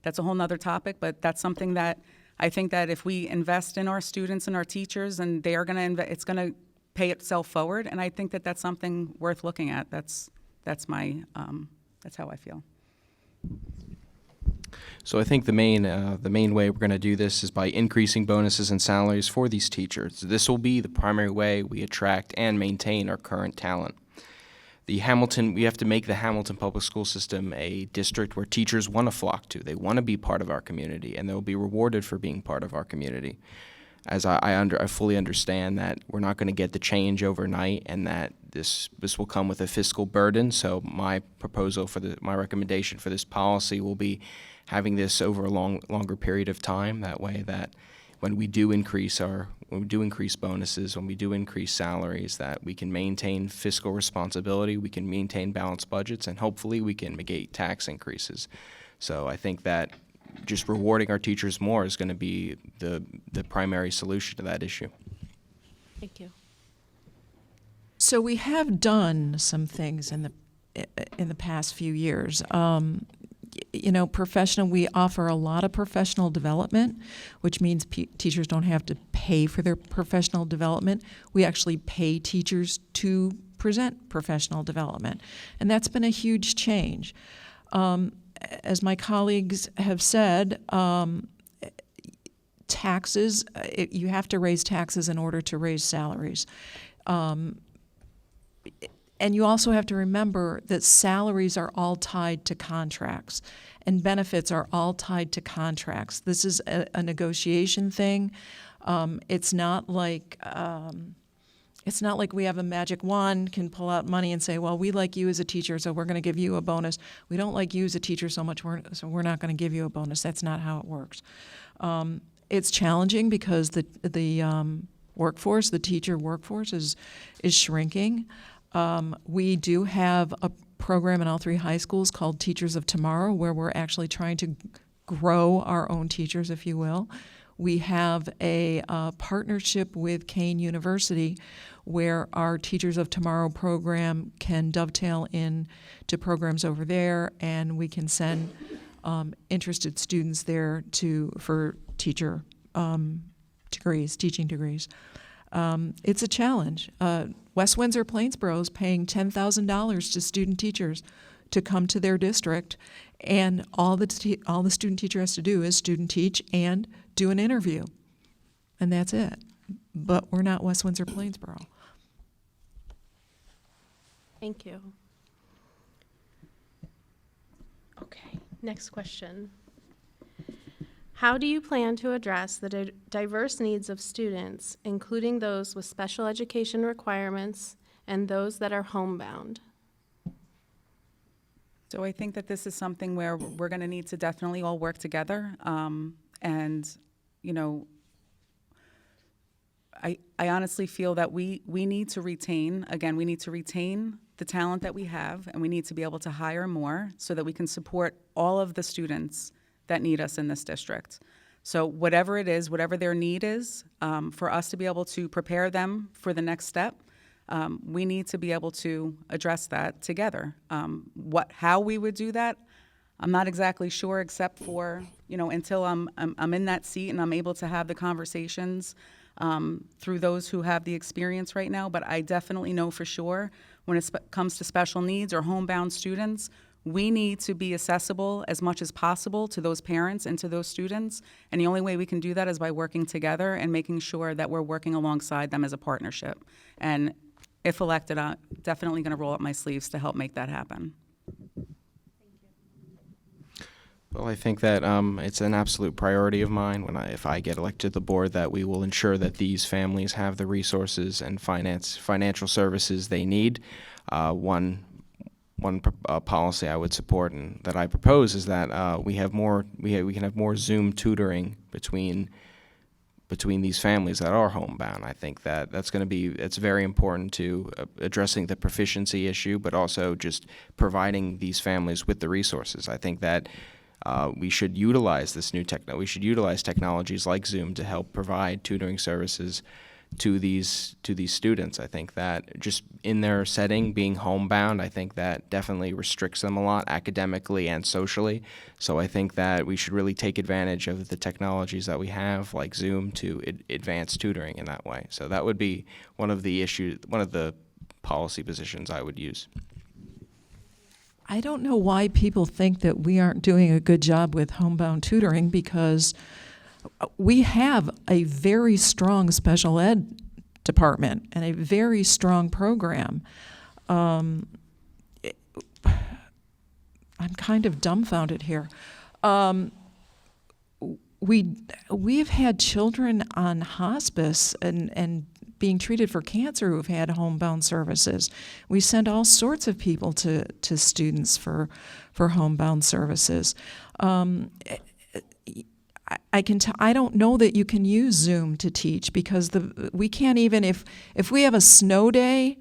that's a whole nother topic, but that's something that I think that if we invest in our students and our teachers, and they are going to it's going to pay itself forward. And I think that that's something worth looking at. That's how I feel. So I think the main way we're going to do this is by increasing bonuses and salaries for these teachers. This will be the primary way we attract and maintain our current talent. We have to make the Hamilton public school system a district where teachers want to flock to. They want to be part of our community, and they'll be rewarded for being part of our community. As I fully understand that we're not going to get the change overnight, and that this will come with a fiscal burden. So my recommendation for this policy will be having this over a longer period of time. That way, that when we do increase bonuses, when we do increase salaries, that we can maintain fiscal responsibility, we can maintain balanced budgets, and hopefully we can negate tax increases. So I think that just rewarding our teachers more is going to be the primary solution to that issue. Thank you. So we have done some things in the past few years. We offer a lot of professional development, which means teachers don't have to pay for their professional development. We actually pay teachers to present professional development, and that's been a huge change. As my colleagues have said, taxes, you have to raise taxes in order to raise salaries. And you also have to remember that salaries are all tied to contracts, and benefits are all tied to contracts. This is a negotiation thing. It's not like we have a magic wand, can pull out money and say, well, we like you as a teacher, so we're going to give you a bonus. We don't like you as a teacher so much, so we're not going to give you a bonus. That's not how it works. It's challenging because the workforce, the teacher workforce, is shrinking. We do have program in all 3 high schools called Teachers of Tomorrow, where we're actually trying to grow our own teachers, if you will. We have a partnership with Kane University, where our Teachers of Tomorrow program can dovetail in to programs over there, and we can send interested students there for teaching degrees. It's a challenge. West Windsor Plainsboro is paying $10,000 to student teachers to come to their district, and all the student teacher has to do is student teach and do an interview, and that's it. But we're not West Windsor Plainsboro. Thank you. Okay, next question. How do you plan to address the diverse needs of students, including those with special education requirements and those that are homebound? So I think that this is something where we're going to need to definitely all work together. And, you know, I honestly feel that we need to retain the talent that we have, and we need to be able to hire more so that we can support all of the students that need us in this district. So whatever it is, whatever their need is, for us to be able to prepare them for the next step, we need to be able to address that together. How we would do that, I'm not exactly sure, except for, you know, until I'm in that seat and I'm able to have the conversations through those who have the experience right now. But I definitely know for sure when it comes to special needs or homebound students, we need to be accessible as much as possible to those parents and to those students. And the only way we can do that is by working together and making sure that we're working alongside them as a partnership. And if elected, I'm definitely going to roll up my sleeves to help make that happen. Well, I think that it's an absolute priority of mine if I get elected to the board, that we will ensure that these families have the resources and financial services they need. One policy I would support and that I propose is that we can have more Zoom tutoring between these families that are homebound. I think it's very important to addressing the proficiency issue, but also just providing these families with the resources. I think that we should utilize we should utilize technologies like Zoom to help provide tutoring services to these students. I think that just in their setting, being homebound, I think that definitely restricts them a lot academically and socially. So I think that we should really take advantage of the technologies that we have, like Zoom, to advance tutoring in that way. So that would be one of the policy positions I would use. I don't know why people think that we aren't doing a good job with homebound tutoring, because we have a very strong special ed department and a very strong program. I'm kind of dumbfounded here. We've had children on hospice and being treated for cancer who've had homebound services. We send all sorts of people to students for homebound services. I don't know that you can use Zoom to teach, because we can't even, if we have a snow day,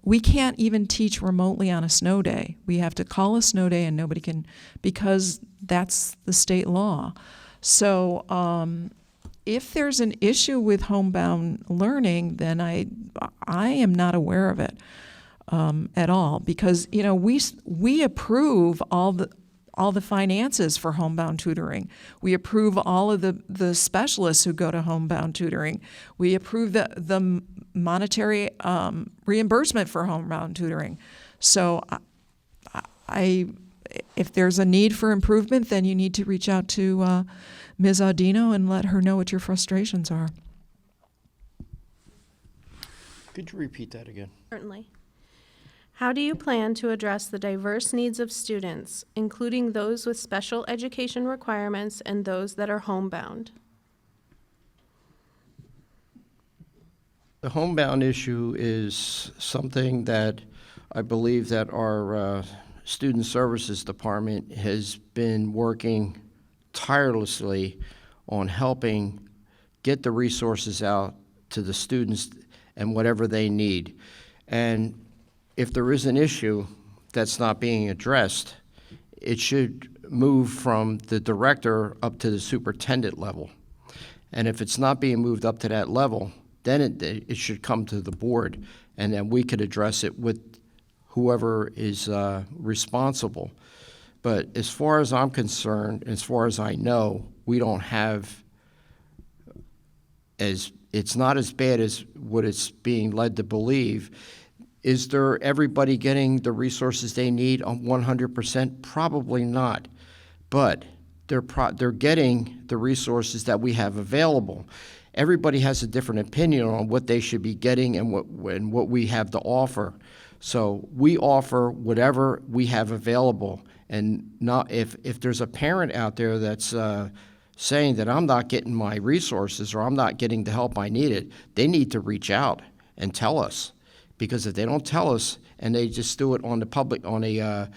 we can't even teach remotely on a snow day. We have to call a snow day and nobody can, because that's the state law. So if there's an issue with homebound learning, then I am not aware of it at all, because, you know, we approve all the finances for homebound tutoring. We approve all of the specialists who go to homebound tutoring. We approve the monetary reimbursement for homebound tutoring. So if there's a need for improvement, then you need to reach out to Ms. Audino and let her know what your frustrations are. Could you repeat that again? Certainly. How do you plan to address the diverse needs of students, including those with special education requirements and those that are homebound? The homebound issue is something that I believe that our Student Services Department has been working tirelessly on helping get the resources out to the students and whatever they need. And if there is an issue that's not being addressed, it should move from the director up to the superintendent level. And if it's not being moved up to that level, then it should come to the board, and then we could address it with whoever is responsible. But as far as I'm concerned, as far as I know, we don't have it's not as bad as what it's being led to believe. Is there everybody getting the resources they need on 100%? Probably not. But they're getting the resources that we have available. Everybody has a different opinion on what they should be getting and what we have to offer. So we offer whatever we have available. And not if there's a parent out there that's saying that I'm not getting my resources or I'm not getting the help I needed, they need to reach out and tell us. Because if they don't tell us and they just do it on the public on an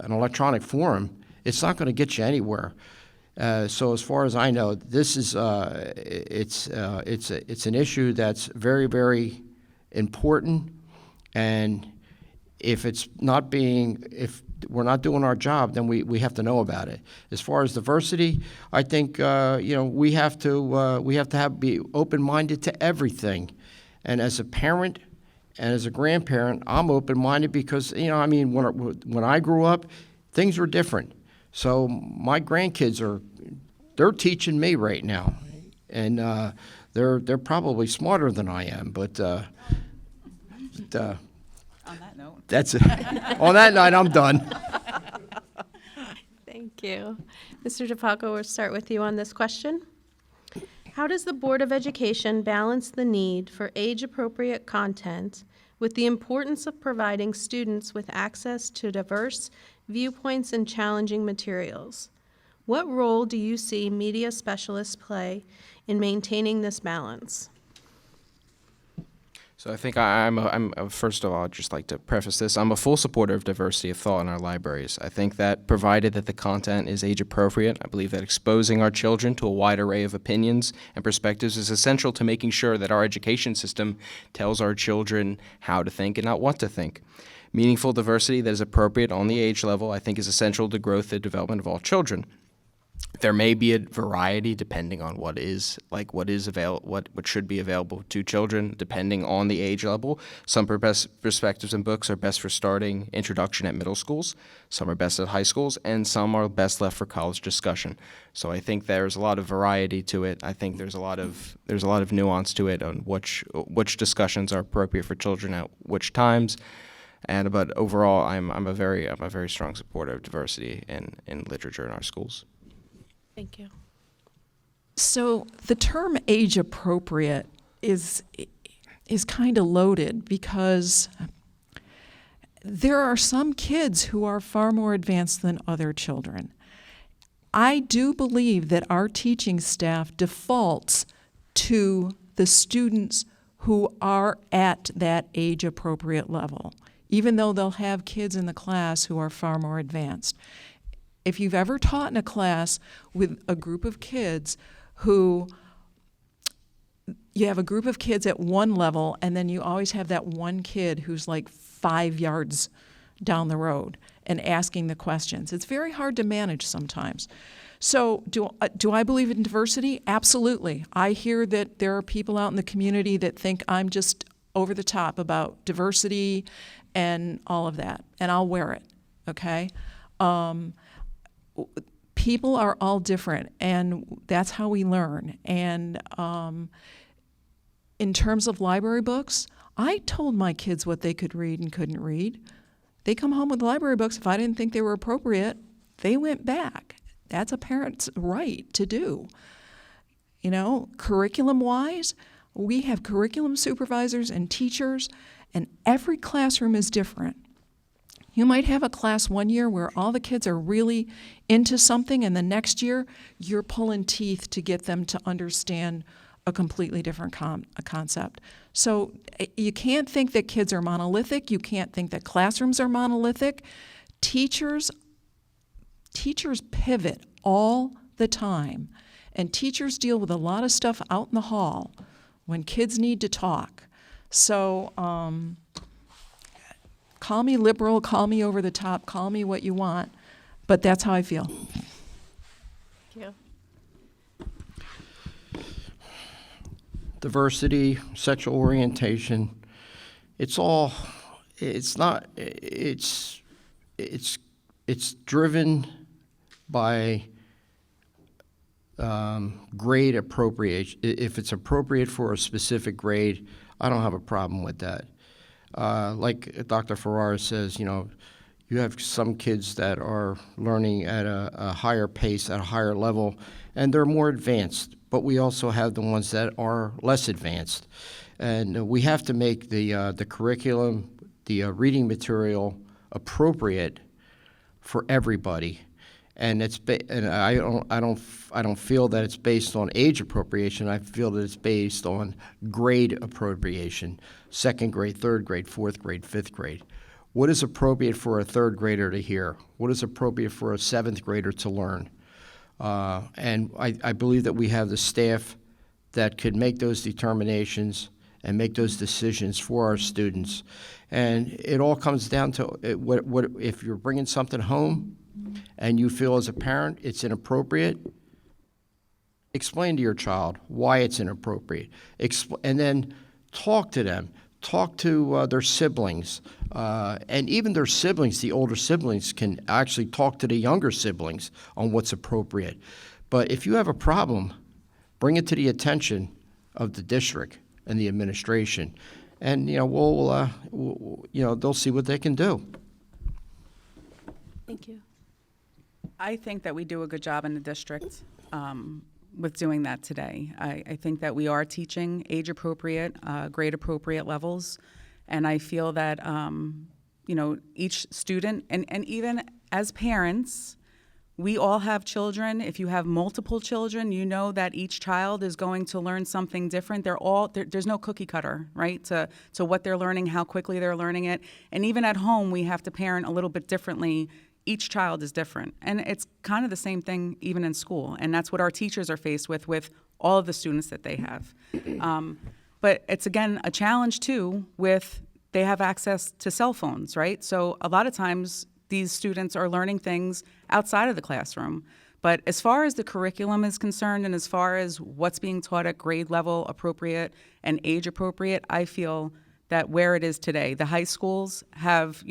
electronic forum, it's not going to get you anywhere. So as far as I know, this is it's an issue that's very, very important, and if we're not doing our job, then we have to know about it. As far as diversity, I think we have to be open-minded to everything, and as a parent and as a grandparent, I'm open-minded because when I grew up, things were different. So my grandkids they're teaching me right now, and they're probably smarter than I am. But On that note. That's it. On that night, I'm done. Thank you. Mr. DiFalco, we'll start with you on this question. How does the Board of Education balance the need for age-appropriate content with the importance of providing students with access to diverse viewpoints and challenging materials? What role do you see media specialists play in maintaining this balance? So I think first of all, I'd just like to preface this. I'm a full supporter of diversity of thought in our libraries. I think that provided that the content is age appropriate, I believe that exposing our children to a wide array of opinions and perspectives is essential to making sure that our education system tells our children how to think and not what to think. Meaningful diversity that is appropriate on the age level, I think, is essential to growth and development of all children. There may be a variety depending on what should be available to children, depending on the age level. Some perspectives and books are best for starting introduction at middle schools, some are best at high schools, and some are best left for college discussion. So I think there's a lot of variety to it. I think there's a lot of nuance to it on which discussions are appropriate for children at which times. But overall, I'm a very strong supporter of diversity in literature in our schools. Thank you. So the term age appropriate is kind of loaded because there are some kids who are far more advanced than other children. I do believe that our teaching staff defaults to the students who are at that age appropriate level, even though they'll have kids in the class who are far more advanced. If you've ever taught in a class with a group of kids you have a group of kids at one level, and then you always have that one kid who's like 5 yards down the road and asking the questions. It's very hard to manage sometimes. So do I believe in diversity? Absolutely. I hear that there are people out in the community that think I'm just over the top about diversity and all of that, and I'll wear it, okay? People are all different, and that's how we learn. And in terms of library books, I told my kids what they could read and couldn't read. They come home with library books. If I didn't think they were appropriate, they went back. That's a parent's right to do. Curriculum-wise, we have curriculum supervisors and teachers, and every classroom is different. You might have a class one year where all the kids are really into something, and the next year you're pulling teeth to get them to understand a completely different concept. So you can't think that kids are monolithic. You can't think that classrooms are monolithic. Teachers pivot all the time, and teachers deal with a lot of stuff out in the hall when kids need to talk. So Call me liberal, call me over the top, call me what you want, but that's how I feel. Thank you. Diversity, sexual orientation, it's driven by grade appropriation. If it's appropriate for a specific grade, I don't have a problem with that. Like Dr. Ferrara says, you have some kids that are learning at a higher pace, at a higher level, and they're more advanced. But we also have the ones that are less advanced. And we have to make the curriculum, the reading material appropriate for everybody. And I don't feel that it's based on age appropriation. I feel that it's based on grade appropriation. 2nd grade, 3rd grade, 4th grade, 5th grade. What is appropriate for a 3rd grader to hear? What is appropriate for a 7th grader to learn? And I believe that we have the staff that could make those determinations and make those decisions for our students. And it all comes down to what if you're bringing something home and you feel as a parent it's inappropriate, explain to your child why it's inappropriate. And then talk to them. Talk to their siblings. And even their siblings, the older siblings, can actually talk to the younger siblings on what's appropriate. But if you have a problem, bring it to the attention of the district and the administration. And, they'll see what they can do. Thank you. I think that we do a good job in the district with doing that today. I think that we are teaching age-appropriate, grade-appropriate levels, and I feel that, each student, and even as parents, we all have children. If you have multiple children, you know that each child is going to learn something different. There's no cookie cutter, right, to what they're learning, how quickly they're learning it. And even at home, we have to parent a little bit differently. Each child is different. And it's kind of the same thing even in school. And that's what our teachers are faced with all of the students that they have. But it's, again, a challenge, too, with they have access to cell phones, right? So a lot of times these students are learning things outside of the classroom. But as far as the curriculum is concerned and as far as what's being taught at grade level appropriate and age appropriate, I feel that where it is today, the high schools have,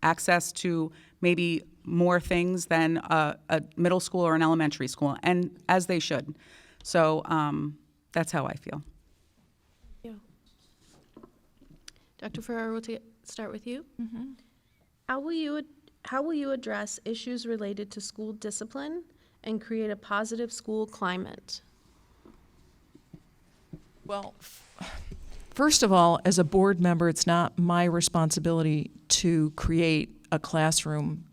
access to maybe more things than a middle school or an elementary school, and as they should. So that's how I feel. Thank you. Dr. Ferrara, we'll start with you. Mm-hmm. How will you address issues related to school discipline and create a positive school climate? Well, first of all, as a board member, it's not my responsibility to create a classroom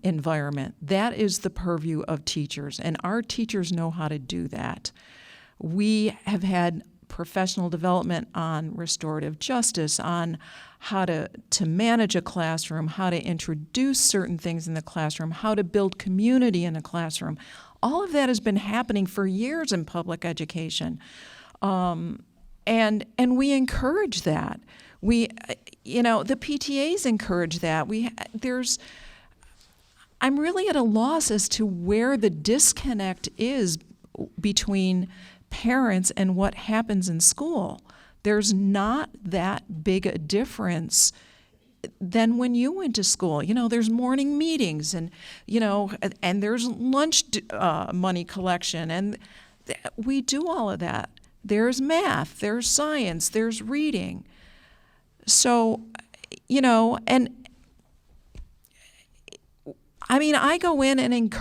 environment. That is the purview of teachers, and our teachers know how to do that. We have had professional development on restorative justice, on how to manage a classroom, how to introduce certain things in the classroom, how to build community in a classroom. All of that has been happening for years in public education. And we encourage that. The PTAs encourage that. I'm really at a loss as to where the disconnect is between parents and what happens in school. There's not that big a difference than when you went to school. There's morning meetings and there's lunch money collection, and we do all of that. There's math, there's science, there's reading. So, I go in and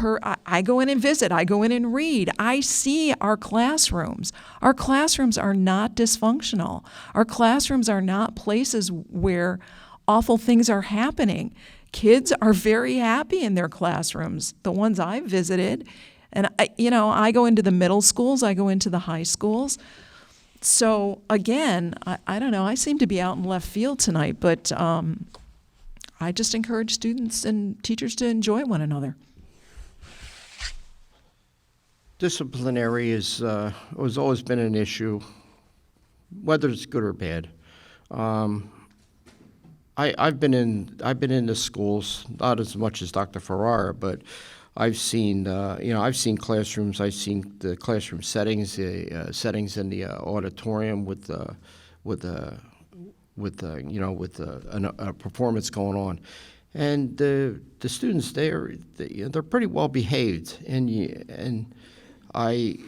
I go in and visit, I go in and read. I see our classrooms. Our classrooms are not dysfunctional. Our classrooms are not places where awful things are happening. Kids are very happy in their classrooms, the ones I've visited. And, I go into the middle schools, I go into the high schools. So, again, I don't know, I seem to be out in left field tonight, but I just encourage students and teachers to enjoy one another. Disciplinary has always been an issue, whether it's good or bad. I've been in the schools, not as much as Dr. Ferrara, but I've seen I've seen classrooms. I've seen the classroom settings, settings in the auditorium with a performance going on, and the students they're pretty well behaved, and I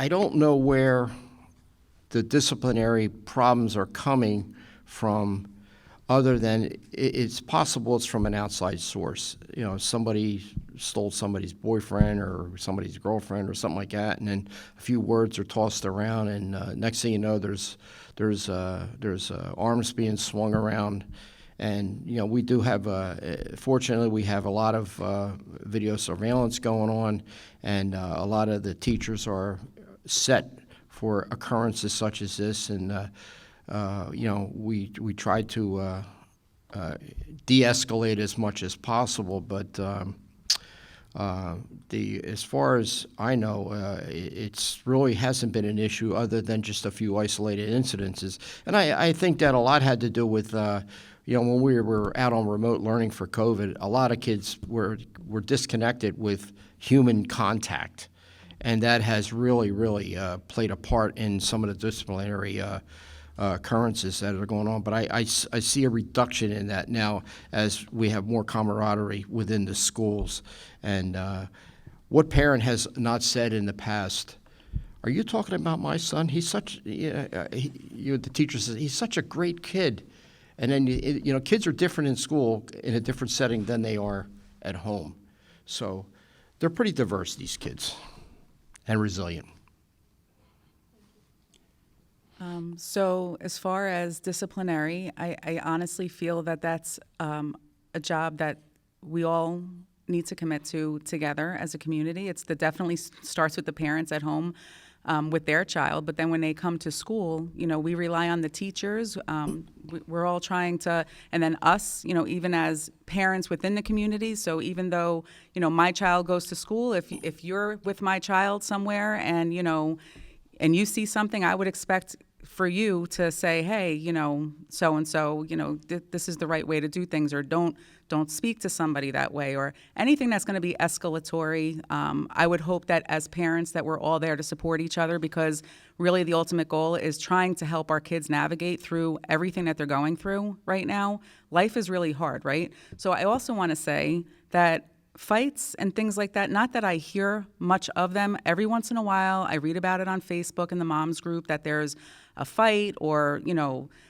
don't know where the disciplinary problems are coming from, other than it's possible it's from an outside source. Somebody stole somebody's boyfriend or somebody's girlfriend or something like that, and then a few words are tossed around, and next thing you know, there's arms being swung around. And we do have, fortunately, we have a lot of video surveillance going on, and a lot of the teachers are set for occurrences such as this, and we try to de-escalate as much as possible, but as far as I know, it's really hasn't been an issue other than just a few isolated incidences. And I think that a lot had to do with when we were out on remote learning for COVID, a lot of kids were disconnected with human contact, and that has really played a part in some of the disciplinary occurrences that are going on. But I see a reduction in that now as we have more camaraderie within the schools. And what parent has not said in the past, "Are you talking about my son? He's such," the teacher says, "He's such a great kid." And then, kids are different in school in a different setting than they are at home. So they're pretty diverse, these kids, and resilient. So as far as disciplinary, I honestly feel that that's a job that we all need to commit to together as a community. Definitely starts with the parents at home with their child, but then when they come to school, we rely on the teachers. We're all trying to, and then us, even as parents within the community. So even though, my child goes to school, if you're with my child somewhere and, and you see something, I would expect for you to say, hey, so-and-so, this is the right way to do things, or don't speak to somebody that way, or anything that's going to be escalatory. I would hope that as parents that we're all there to support each other, because really the ultimate goal is trying to help our kids navigate through everything that they're going through right now. Life is really hard, right? So I also want to say that fights and things like that, not that I hear much of them. Every once in a while, I read about it on Facebook in the moms group that there's a fight, or,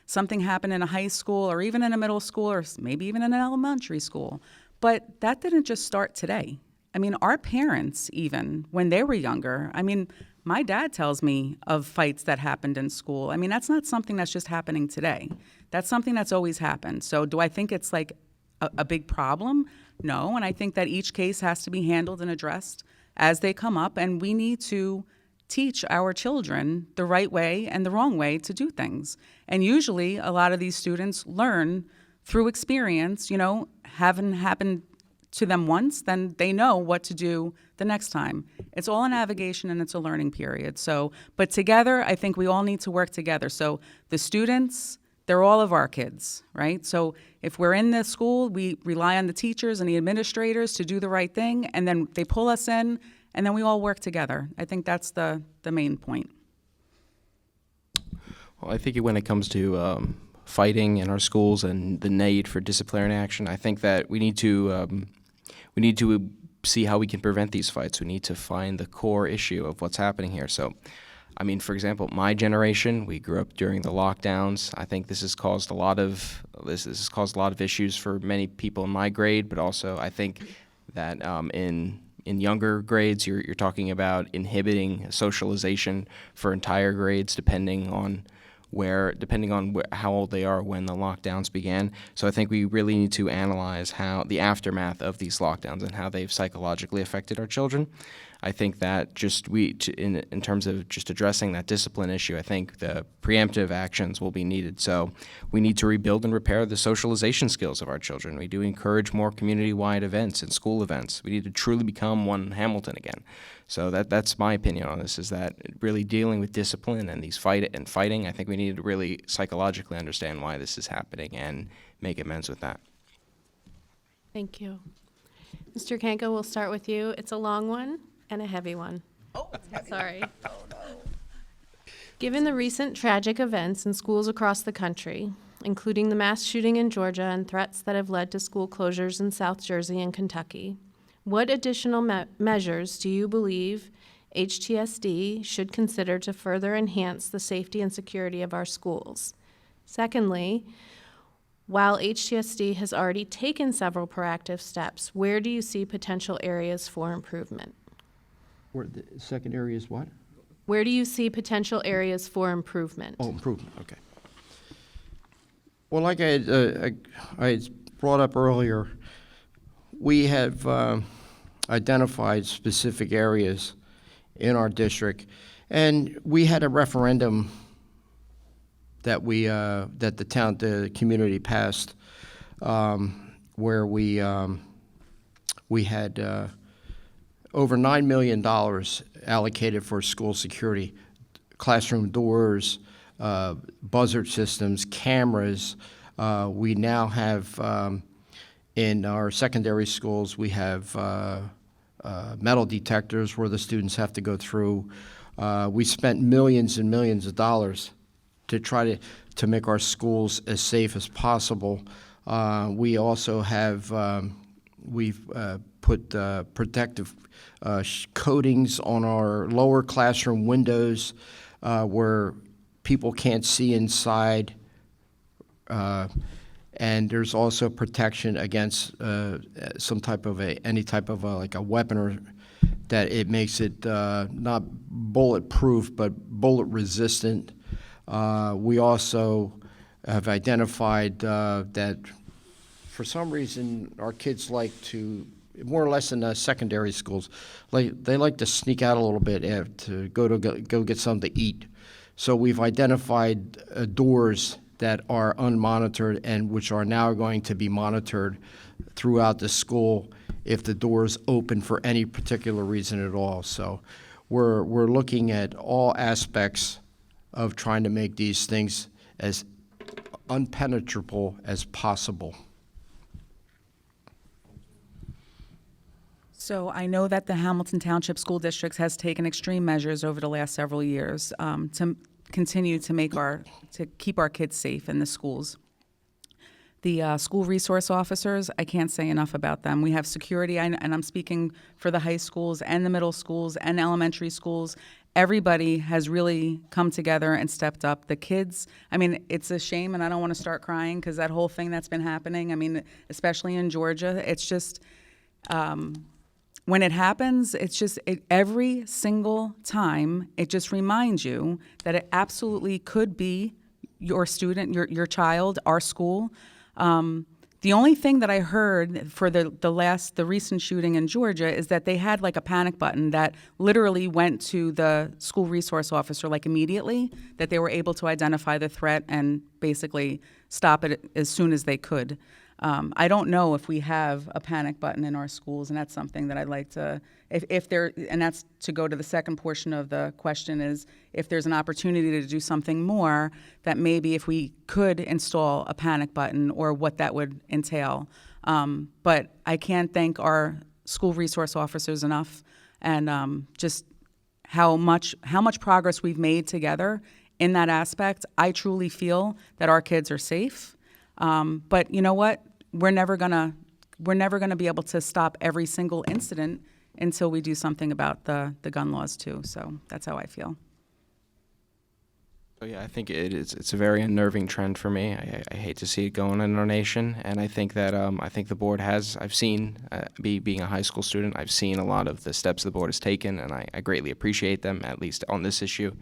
something happened in a high school or even in a middle school or maybe even in an elementary school. But that didn't just start today. I mean, our parents, even when they were younger, my dad tells me of fights that happened in school. That's not something that's just happening today. That's something that's always happened. So do I think it's like a big problem? No, and I think that each case has to be handled and addressed as they come up, and we need to teach our children the right way and the wrong way to do things. And usually a lot of these students learn through experience, having happened to them once, then they know what to do the next time. It's all a navigation and it's a learning period. So, but together, I think we all need to work together. So the students, they're all of our kids, right? So if we're in the school, we rely on the teachers and the administrators to do the right thing, and then they pull us in, and then we all work together. I think that's the main point. Well, I think when it comes to fighting in our schools and the need for disciplinary action, I think that we need to see how we can prevent these fights. We need to find the core issue of what's happening here. So, for example, my generation, we grew up during the lockdowns. I think this has caused a lot of issues for many people in my grade, but also I think that in younger grades, you're talking about inhibiting socialization for entire grades, depending on how old they are when the lockdowns began. So I think we really need to analyze how the aftermath of these lockdowns and how they've psychologically affected our children. I think that in terms of just addressing that discipline issue, I think the preemptive actions will be needed. So we need to rebuild and repair the socialization skills of our children. We do encourage more community-wide events and school events. We need to truly become one Hamilton again. So that's my opinion on this, is that really dealing with discipline and these fighting, I think we need to really psychologically understand why this is happening and make amends with that. Thank you. Mr. Kanka, we'll start with you. It's a long one and a heavy one. Oh, sorry. Given the recent tragic events in schools across the country, including the mass shooting in Georgia and threats that have led to school closures in South Jersey and Kentucky, what additional measures do you believe HTSD should consider to further enhance the safety and security of our schools? Secondly, while HTSD has already taken several proactive steps, where do you see potential areas for improvement? Where the second area is what? Where do you see potential areas for improvement? Oh, improvement, okay. Well, like I had brought up earlier, we have identified specific areas in our district, and we had a referendum that the community passed, where we had over $9 million allocated for school security, classroom doors, buzzard systems, cameras. We now have in our secondary schools, we have metal detectors where the students have to go through. We spent millions and millions of dollars to try to make our schools as safe as possible. We also have, we've put protective coatings on our lower classroom windows where people can't see inside. And there's also protection against some type of any type of like a weapon, or that it makes it not bulletproof but bullet resistant. We also have identified that for some reason our kids like to, more or less in the secondary schools, they like to sneak out a little bit to go get something to eat. So we've identified doors that are unmonitored and which are now going to be monitored throughout the school if the doors open for any particular reason at all. So we're looking at all aspects of trying to make these things as unpenetrable as possible. So I know that the Hamilton Township School District has taken extreme measures over the last several years to continue to keep our kids safe in the schools. The school resource officers, I can't say enough about them. We have security, and I'm speaking for the high schools and the middle schools and elementary schools. Everybody has really come together and stepped up. The kids, I mean, it's a shame, and I don't want to start crying because that whole thing that's been happening, I mean, especially in Georgia, it's just, when it happens, it's just, every single time, it just reminds you that it absolutely could be your student, your child, our school. The only thing that I heard for the recent shooting in Georgia is that they had like a panic button that literally went to the school resource officer like immediately, that they were able to identify the threat and basically stop it as soon as they could. I don't know if we have a panic button in our schools, and that's something that I'd like to, if there, and that's to go to the second portion of the question, is if there's an opportunity to do something more, that maybe if we could install a panic button or what that would entail. But I can't thank our school resource officers enough, and just how much progress we've made together in that aspect. I truly feel that our kids are safe. But you know what? We're never gonna be able to stop every single incident until we do something about the gun laws too. So that's how I feel. So yeah, I think it's a very unnerving trend for me. I hate to see it going in our nation, and I think that I think the board has. I've seen, being a high school student, I've seen a lot of the steps the board has taken, and I greatly appreciate them, at least on this issue.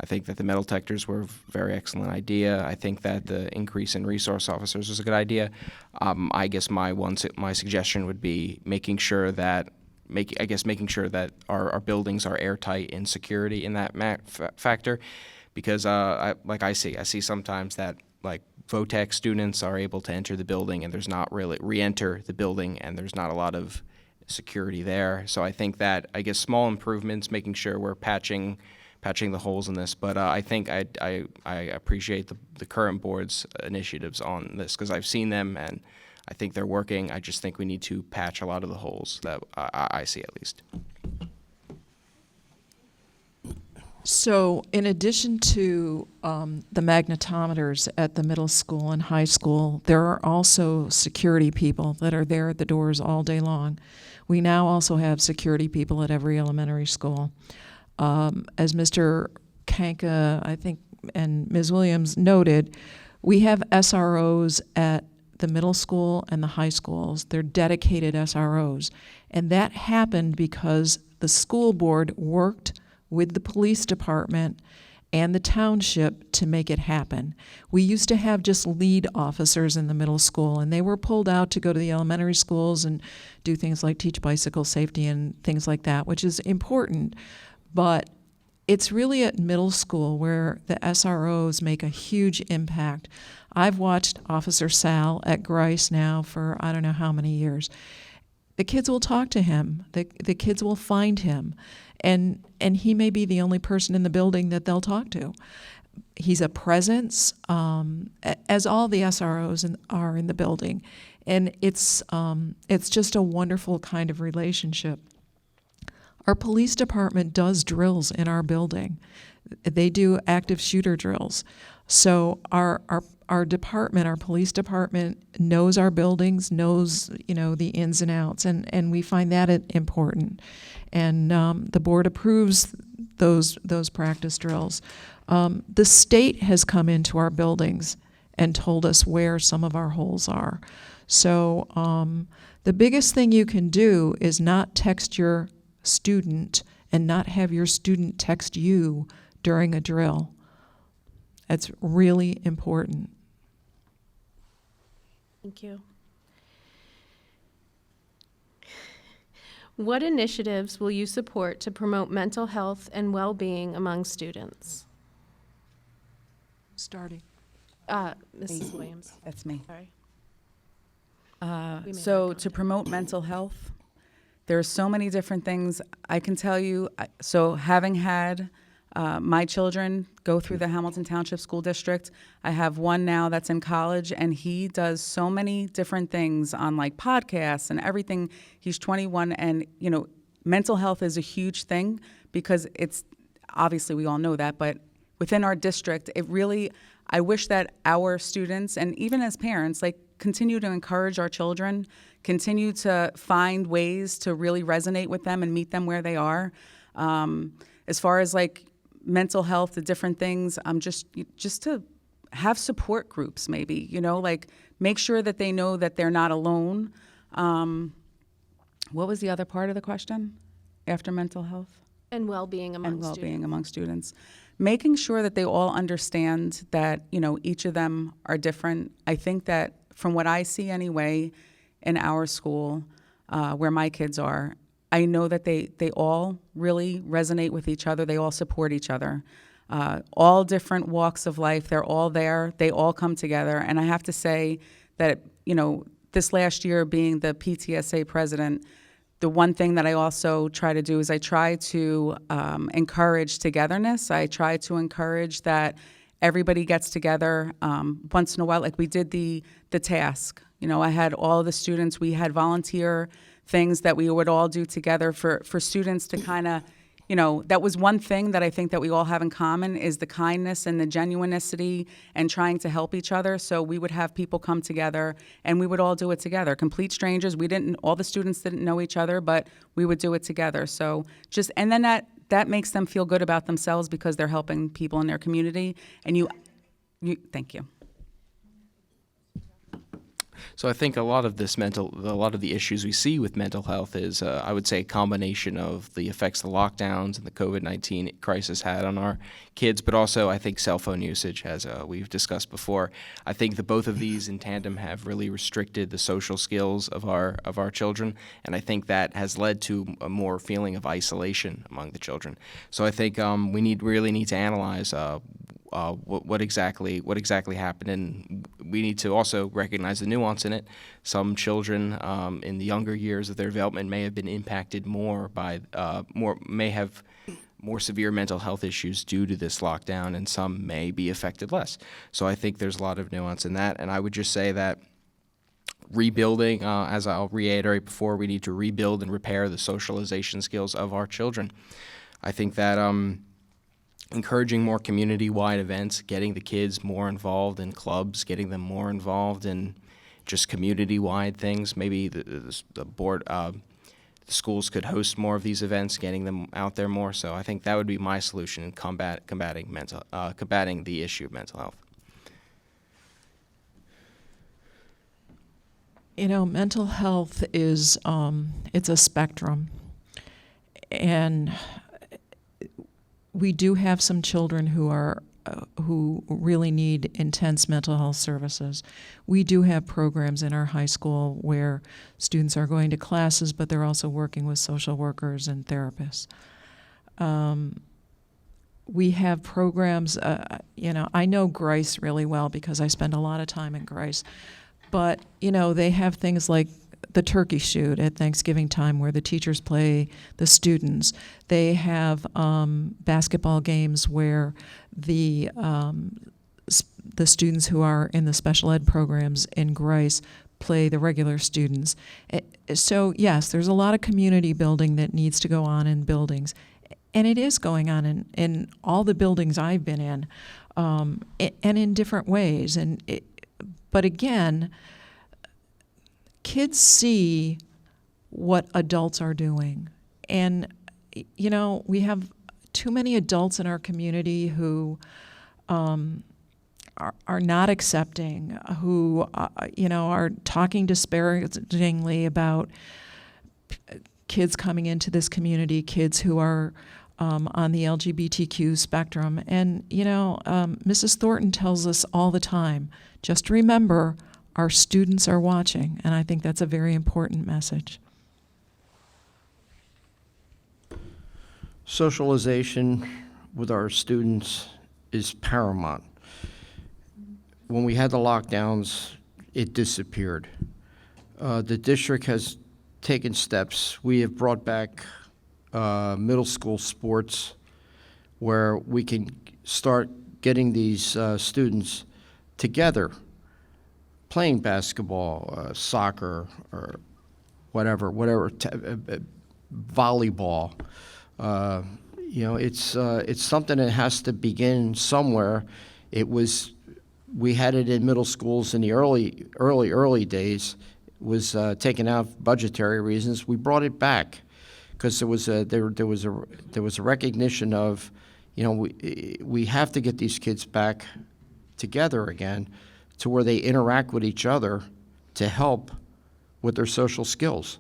I think that the metal detectors were a very excellent idea. I think that the increase in resource officers was a good idea. I guess my suggestion would be making sure that making sure that our buildings are airtight in security in that factor, because I see sometimes that like VOTEC students are able to enter the building and there's not really re-enter the building and there's not a lot of security there. So I think that, I guess, small improvements, making sure we're patching the holes in this. But I think I appreciate the current board's initiatives on this, because I've seen them and I think they're working. I just think we need to patch a lot of the holes that I see, at least. So in addition to the magnetometers at the middle school and high school, there are also security people that are there at the doors all day long. We now also have security people at every elementary school. As Mr. Kanka, I think, and Ms. Williams noted, we have SROs at the middle school and the high schools. They're dedicated SROs. And that happened because the school board worked with the police department and the township to make it happen. We used to have just lead officers in the middle school, and they were pulled out to go to the elementary schools and do things like teach bicycle safety and things like that, which is important. But it's really at middle school where the SROs make a huge impact. I've watched Officer Sal at Grice now for I don't know how many years. The kids will talk to him. The kids will find him. And he may be the only person in the building that they'll talk to. He's a presence, as all the SROs are in the building. And it's just a wonderful kind of relationship. Our police department does drills in our building. They do active shooter drills. So our department, our police department, knows our buildings, knows the ins and outs, and we find that important. And the board approves those practice drills. The state has come into our buildings and told us where some of our holes are. So the biggest thing you can do is not text your student and not have your student text you during a drill. That's really important. Thank you. What initiatives will you support to promote mental health and well-being among students? Starting. Mrs. Williams. That's me. Sorry. So to promote mental health, there are so many different things I can tell you. So having had my children go through the Hamilton Township School District, I have one now that's in college, and he does so many different things on like podcasts and everything. He's 21, and mental health is a huge thing because it's obviously we all know that, but within our district, I wish that our students and even as parents, continue to encourage our children, continue to find ways to really resonate with them and meet them where they are. As far as mental health, the different things, just to have support groups, maybe, make sure that they know that they're not alone. What was the other part of the question after mental health? And well-being among students. And well-being among students. Making sure that they all understand that, each of them are different. I think that from what I see anyway in our school, where my kids are, I know that they all really resonate with each other. They all support each other. All different walks of life, they're all there. They all come together. And I have to say that, this last year being the PTSA president, the one thing that I also try to do is I try to encourage togetherness. I try to encourage that everybody gets together once in a while. Like we did the task. I had all the students, we had volunteer things that we would all do together for students to kind of, that was one thing that I think that we all have in common is the kindness and the genuinity and trying to help each other. So we would have people come together and we would all do it together. Complete strangers. All the students didn't know each other, but we would do it together. So and then that makes them feel good about themselves because they're helping people in their community. And you thank you. So I think a lot of the issues we see with mental health is, I would say, a combination of the effects the lockdowns and the COVID-19 crisis had on our kids, but also I think cell phone usage, as we've discussed before. I think that both of these in tandem have really restricted the social skills of our children, and I think that has led to a more feeling of isolation among the children. So I think we really need to analyze what exactly happened, and we need to also recognize the nuance in it. Some children in the younger years of their development may have been impacted more by may have more severe mental health issues due to this lockdown, and some may be affected less. So I think there's a lot of nuance in that, and I would just say that rebuilding, as I'll reiterate before, we need to rebuild and repair the socialization skills of our children. I think that encouraging more community-wide events, getting the kids more involved in clubs, getting them more involved in just community-wide things. Maybe the board, the schools could host more of these events, getting them out there more. So I think that would be my solution in combating the issue of mental health. You know, mental health is it's a spectrum, and we do have some children who really need intense mental health services. We do have programs in our high school where students are going to classes, but they're also working with social workers and therapists. We have programs, I know Grice really well because I spend a lot of time in Grice, but, they have things like the turkey shoot at Thanksgiving time where the teachers play the students. They have basketball games where the students who are in the special ed programs in Grice play the regular students. So yes, there's a lot of community building that needs to go on in buildings. And it is going on in all the buildings I've been in, and in different ways. But again, kids see what adults are doing. And, we have too many adults in our community who are not accepting, who, are talking disparagingly about kids coming into this community, kids who are on the LGBTQ spectrum. And, Mrs. Thornton tells us all the time, just remember, our students are watching, and I think that's a very important message. Socialization with our students is paramount. When we had the lockdowns, it disappeared. The district has taken steps. We have brought back middle school sports where we can start getting these students together, playing basketball, soccer, or whatever, volleyball. It's something that has to begin somewhere. We had it in middle schools in the early days. It was taken out for budgetary reasons. We brought it back because there was a recognition of, we have to get these kids back together again, to where they interact with each other to help with their social skills.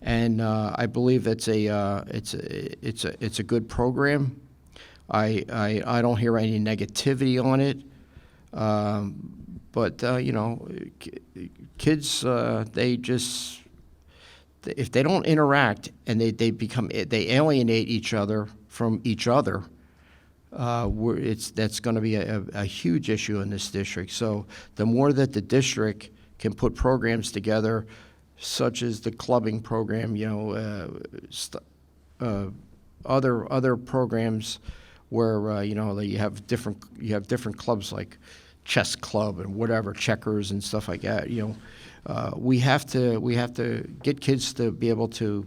And I believe it's a good program. I don't hear any negativity on it. But kids, if they don't interact and they alienate each other from each other, that's going to be a huge issue in this district. So the more that the district can put programs together, such as the clubbing program, other programs where you have different clubs like chess club and whatever, checkers and stuff like that. We have to get kids to be able to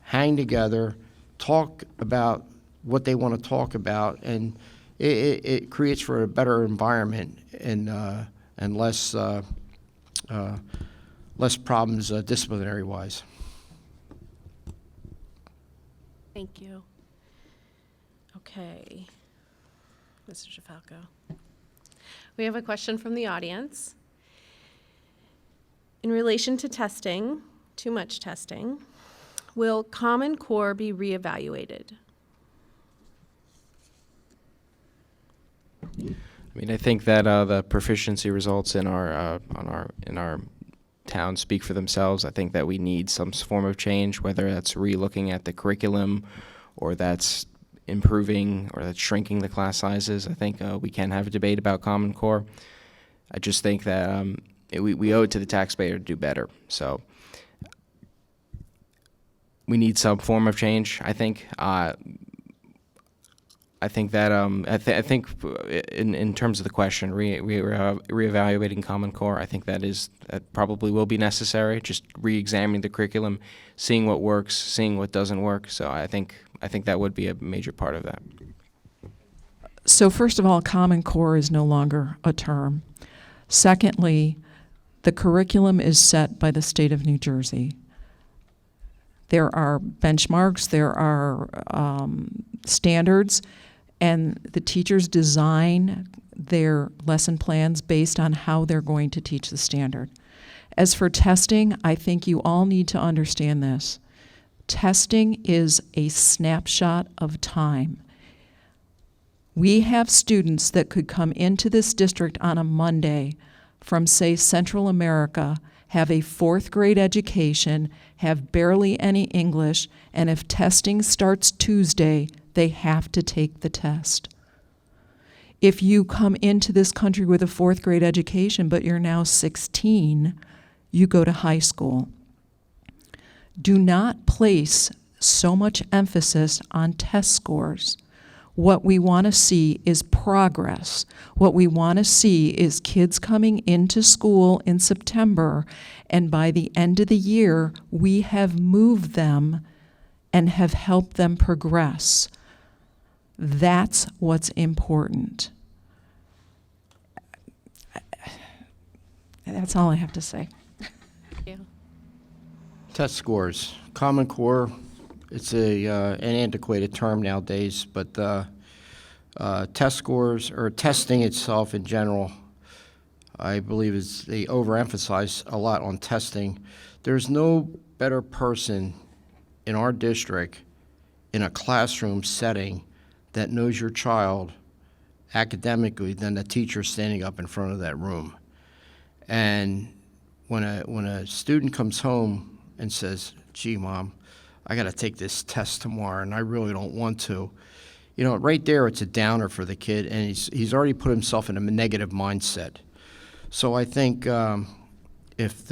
hang together, talk about what they want to talk about, and it creates for a better environment and less problems disciplinary wise. Thank you. Okay. Mr. DiFalco. We have a question from the audience. In relation to testing, too much testing, will Common Core be reevaluated? I mean, I think that the proficiency results in our town speak for themselves. I think that we need some form of change, whether that's re-looking at the curriculum, or that's improving, or that's shrinking the class sizes. I think we can have a debate about Common Core. I just think that we owe it to the taxpayer to do better. So we need some form of change, I think. I think that I think in terms of the question, reevaluating Common Core, I think that probably will be necessary. Just re-examining the curriculum, seeing what works, seeing what doesn't work. So I think that would be a major part of that. So first of all, Common Core is no longer a term. Secondly, the curriculum is set by the state of New Jersey. There are benchmarks, there are standards, and the teachers design their lesson plans based on how they're going to teach the standard. As for testing, I think you all need to understand this. Testing is a snapshot of time. We have students that could come into this district on a Monday from, say, Central America, have a 4th grade education, have barely any English, and if testing starts Tuesday, they have to take the test. If you come into this country with a 4th grade education, but you're now 16, you go to high school. Do not place so much emphasis on test scores. What we want to see is progress. What we want to see is kids coming into school in September, and by the end of the year, we have moved them and have helped them progress. That's what's important. That's all I have to say. Test scores. Common Core, it's an antiquated term nowadays, but test scores, or testing itself in general, I believe they overemphasize a lot on testing. There's no better person in our district in a classroom setting that knows your child academically than the teacher standing up in front of that room. And when a student comes home and says, "Gee, Mom, I got to take this test tomorrow, and I really don't want to," right there, it's a downer for the kid, and he's already put himself in a negative mindset. So I think if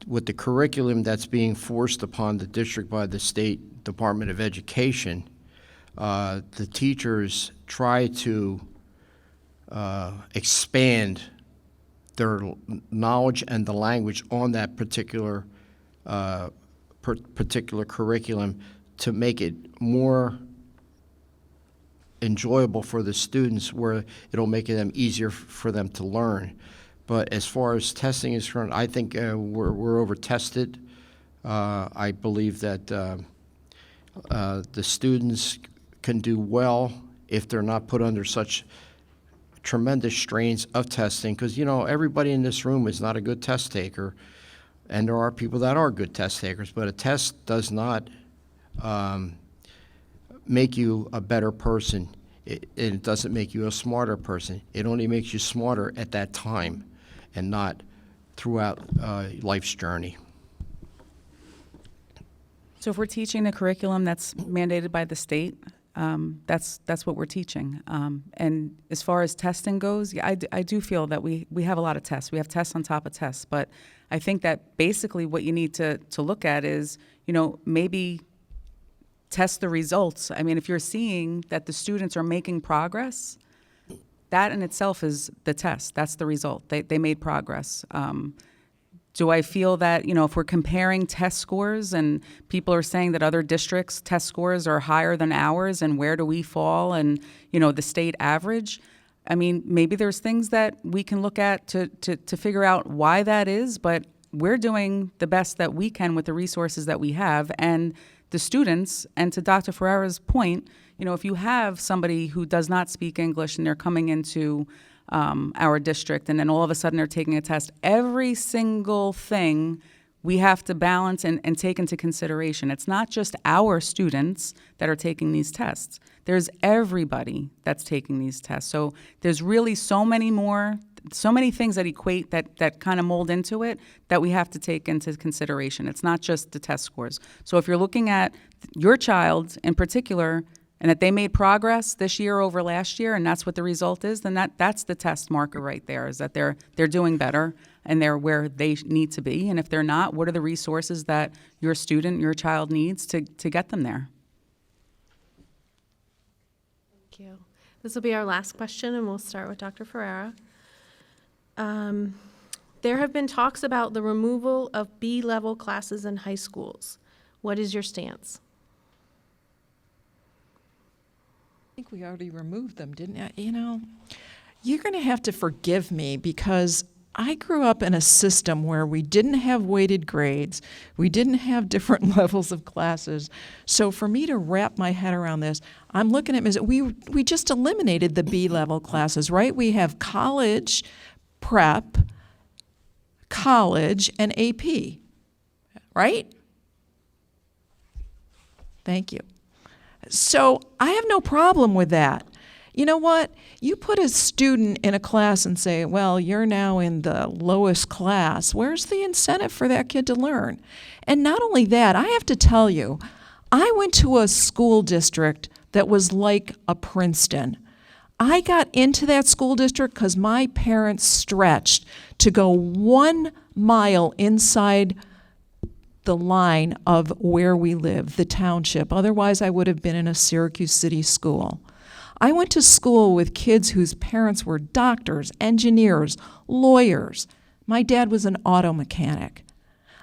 with the curriculum that's being forced upon the district by the State Department of Education, the teachers try to expand their knowledge and the language on that particular curriculum to make it more enjoyable for the students, where it'll make them easier for them to learn. But as far as testing is concerned, I think we're over-tested. I believe that the students can do well if they're not put under such tremendous strains of testing, because everybody in this room is not a good test taker, and there are people that are good test takers, but a test does not make you a better person. It doesn't make you a smarter person. It only makes you smarter at that time and not throughout life's journey. So if we're teaching the curriculum that's mandated by the state, that's what we're teaching. And as far as testing goes, yeah, I do feel that we have a lot of tests. We have tests on top of tests. But I think that basically what you need to look at is, maybe test the results. I mean, if you're seeing that the students are making progress, that in itself is the test. That's the result. They made progress. Do I feel that, if we're comparing test scores and people are saying that other districts' test scores are higher than ours, and where do we fall and, the state average? I mean, maybe there's things that we can look at to figure out why that is, but we're doing the best that we can with the resources that we have. And the students, and to Dr. Ferrara's point, if you have somebody who does not speak English and they're coming into our district, and then all of a sudden they're taking a test. Every single thing we have to balance and take into consideration. It's not just our students that are taking these tests. There's everybody that's taking these tests. So there's really so many things that equate, that kind of mold into it, that we have to take into consideration. It's not just the test scores. So if you're looking at your child in particular, and that they made progress this year over last year, and that's what the result is, then that's the test marker right there, is that they're doing better and they're where they need to be. And if they're not, what are the resources that your child needs to get them there? Thank you. This will be our last question, and we'll start with Dr. Ferrara. There have been talks about the removal of B-level classes in high schools. What is your stance? I think we already removed them, didn't I? You know, you're going to have to forgive me because I grew up in a system where we didn't have weighted grades. We didn't have different levels of classes. So for me to wrap my head around this, I'm looking at we just eliminated the B-level classes, right? We have college, prep, college, and AP, right? Thank you. So I have no problem with that. You know what? You put a student in a class and say, well, you're now in the lowest class. Where's the incentive for that kid to learn? And not only that, I have to tell you, I went to a school district that was like a Princeton. I got into that school district because my parents stretched to go 1 mile inside the line of where we live, the township. Otherwise, I would have been in a Syracuse City school. I went to school with kids whose parents were doctors, engineers, lawyers. My dad was an auto mechanic.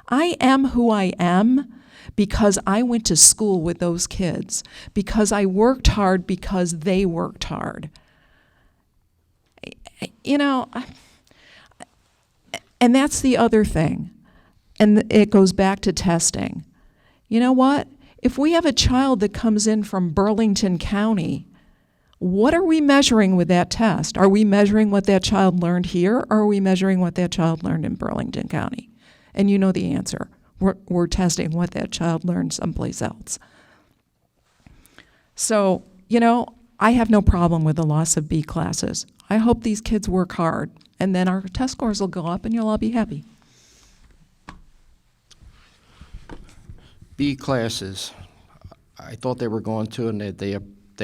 I am who I am because I went to school with those kids, because I worked hard because they worked hard. You know, and that's the other thing. And it goes back to testing. You know what? If we have a child that comes in from Burlington County, what are we measuring with that test? Are we measuring what that child learned here, or are we measuring what that child learned in Burlington County? And you know the answer. We're testing what that child learned someplace else. So, you know, I have no problem with the loss of B classes. I hope these kids work hard, and then our test scores will go up and you'll all be happy. B classes, I thought they were going to, and they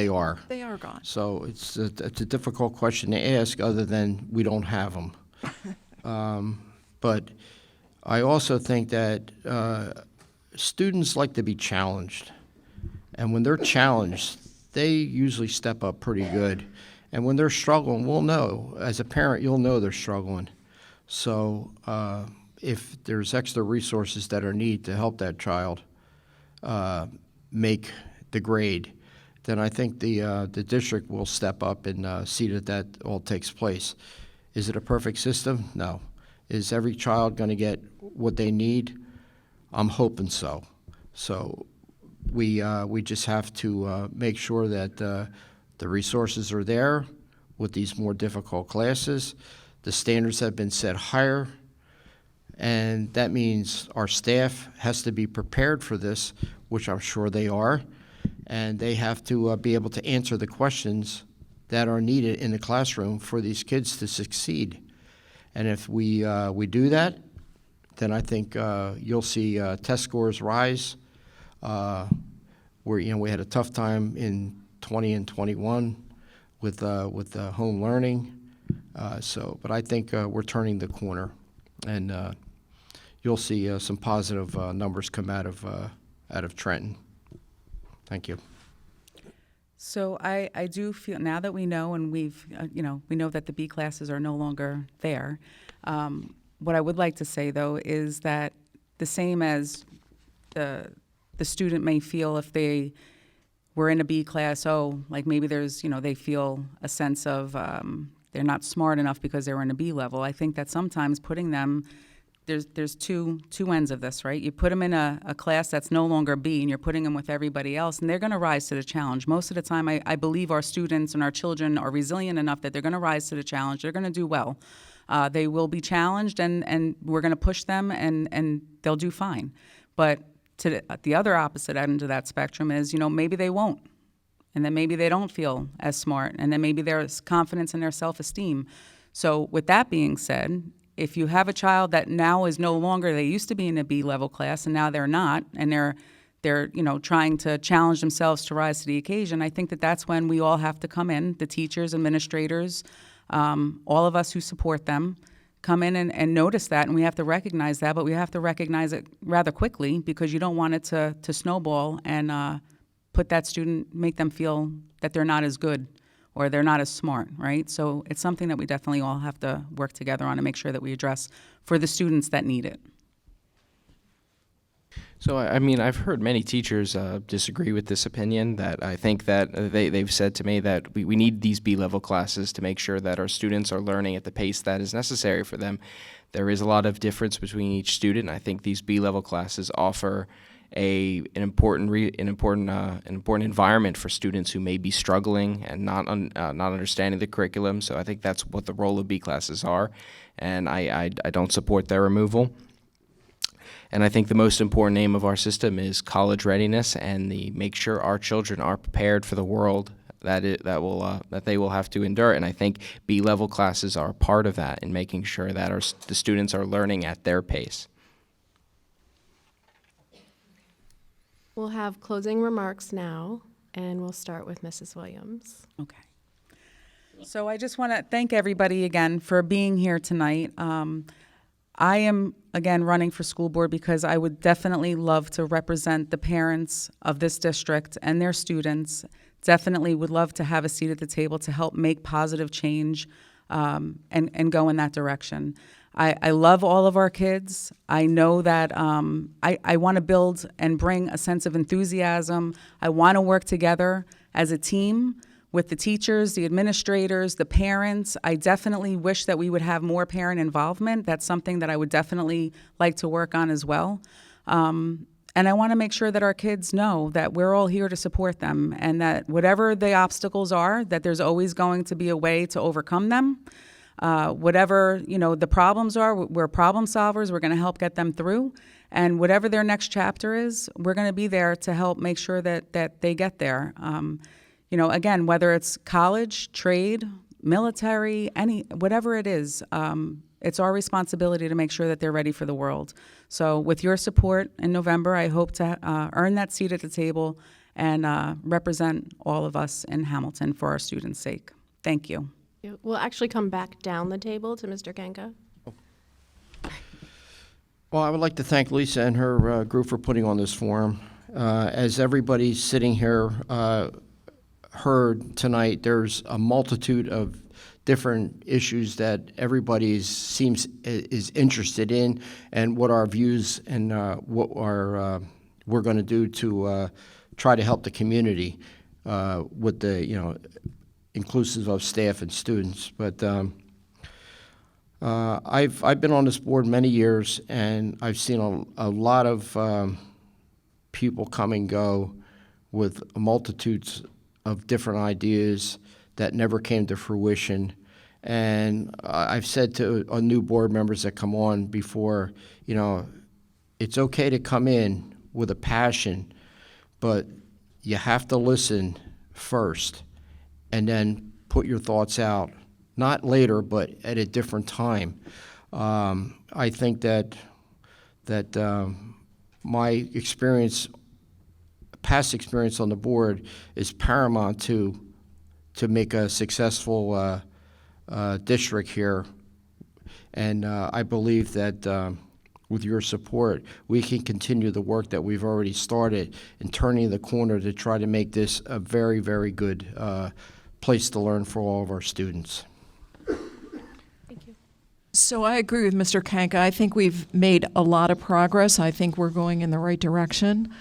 are. They are gone. So it's a difficult question to ask, other than we don't have them. But I also think that students like to be challenged. And when they're challenged, they usually step up pretty good. And when they're struggling, we'll know. As a parent, you'll know they're struggling. So if there's extra resources that are needed to help that child make the grade, then I think the district will step up and see that all takes place. Is it a perfect system? No. Is every child going to get what they need? I'm hoping so. So we just have to make sure that the resources are there with these more difficult classes. The standards have been set higher, and that means our staff has to be prepared for this, which I'm sure they are, and they have to be able to answer the questions that are needed in the classroom for these kids to succeed. And if we do that, then I think you'll see test scores rise. We had a tough time in 20 and 21 with home learning. But I think we're turning the corner, and you'll see some positive numbers come out of Trenton. Thank you. So I do feel, now that we know, and we know that the B classes are no longer there, what I would like to say, though, is that the same as the student may feel if they were in a B class, like maybe there's, they feel a sense of they're not smart enough because they were in a B level. I think that sometimes putting them there's two ends of this, right? You put them in a class that's no longer B, and you're putting them with everybody else, and they're going to rise to the challenge. Most of the time, I believe our students and our children are resilient enough that they're going to rise to the challenge. They're going to do well. They will be challenged, and we're going to push them, and they'll do fine. But to the other opposite end of that spectrum is, maybe they won't. And then maybe they don't feel as smart, and then maybe there's confidence in their self-esteem. So with that being said, if you have a child that now is no longer, they used to be in a B-level class, and now they're not, and they're trying to challenge themselves to rise to the occasion, I think that's when we all have to come in, the teachers, administrators, all of us who support them, come in and notice that, and we have to recognize that, but we have to recognize it rather quickly, because you don't want it to snowball and put that student, make them feel that they're not as good or they're not as smart, right? So it's something that we definitely all have to work together on and make sure that we address for the students that need it. So, I mean, I've heard many teachers disagree with this opinion, that I think that they've said to me that we need these B-level classes to make sure that our students are learning at the pace that is necessary for them. There is a lot of difference between each student. I think these B-level classes offer an important environment for students who may be struggling and not understanding the curriculum. So I think that's what the role of B classes are, and I don't support their removal. And I think the most important aim of our system is college readiness, and make sure our children are prepared for the world that they will have to endure. And I think B-level classes are a part of that in making sure that the students are learning at their pace. We'll have closing remarks now, and we'll start with Mrs. Williams. Okay. So I just want to thank everybody again for being here tonight. I am, again, running for school board because I would definitely love to represent the parents of this district and their students. Definitely would love to have a seat at the table to help make positive change and go in that direction. I love all of our kids. I know that I want to build and bring a sense of enthusiasm. I want to work together as a team with the teachers, the administrators, the parents. I definitely wish that we would have more parent involvement. That's something that I would definitely like to work on as well. And I want to make sure that our kids know that we're all here to support them, and that whatever the obstacles are, that there's always going to be a way to overcome them. Whatever the problems are, we're problem solvers. We're going to help get them through. And whatever their next chapter is, we're going to be there to help make sure that they get there. Again, whether it's college, trade, military, whatever it is, it's our responsibility to make sure that they're ready for the world. So with your support in November, I hope to earn that seat at the table and represent all of us in Hamilton for our students' sake. Thank you. We'll actually come back down the table to Mr. Kanka. Well, I would like to thank Lisa and her group for putting on this forum. As everybody sitting here heard tonight, there's a multitude of different issues that everybody is interested in, and what our views and what we're going to do to try to help the community with the inclusive of staff and students. But I've been on this board many years, and I've seen a lot of people come and go with multitudes of different ideas that never came to fruition. And I've said to new board members that come on before, it's okay to come in with a passion, but you have to listen first and then put your thoughts out, not later, but at a different time. I think that my experience, past experience on the board, is paramount to make a successful district here. And I believe that with your support, we can continue the work that we've already started in turning the corner to try to make this a very, very good place to learn for all of our students. Thank you. So I agree with Mr. Kanka. I think we've made a lot of progress. I think we're going in the right direction.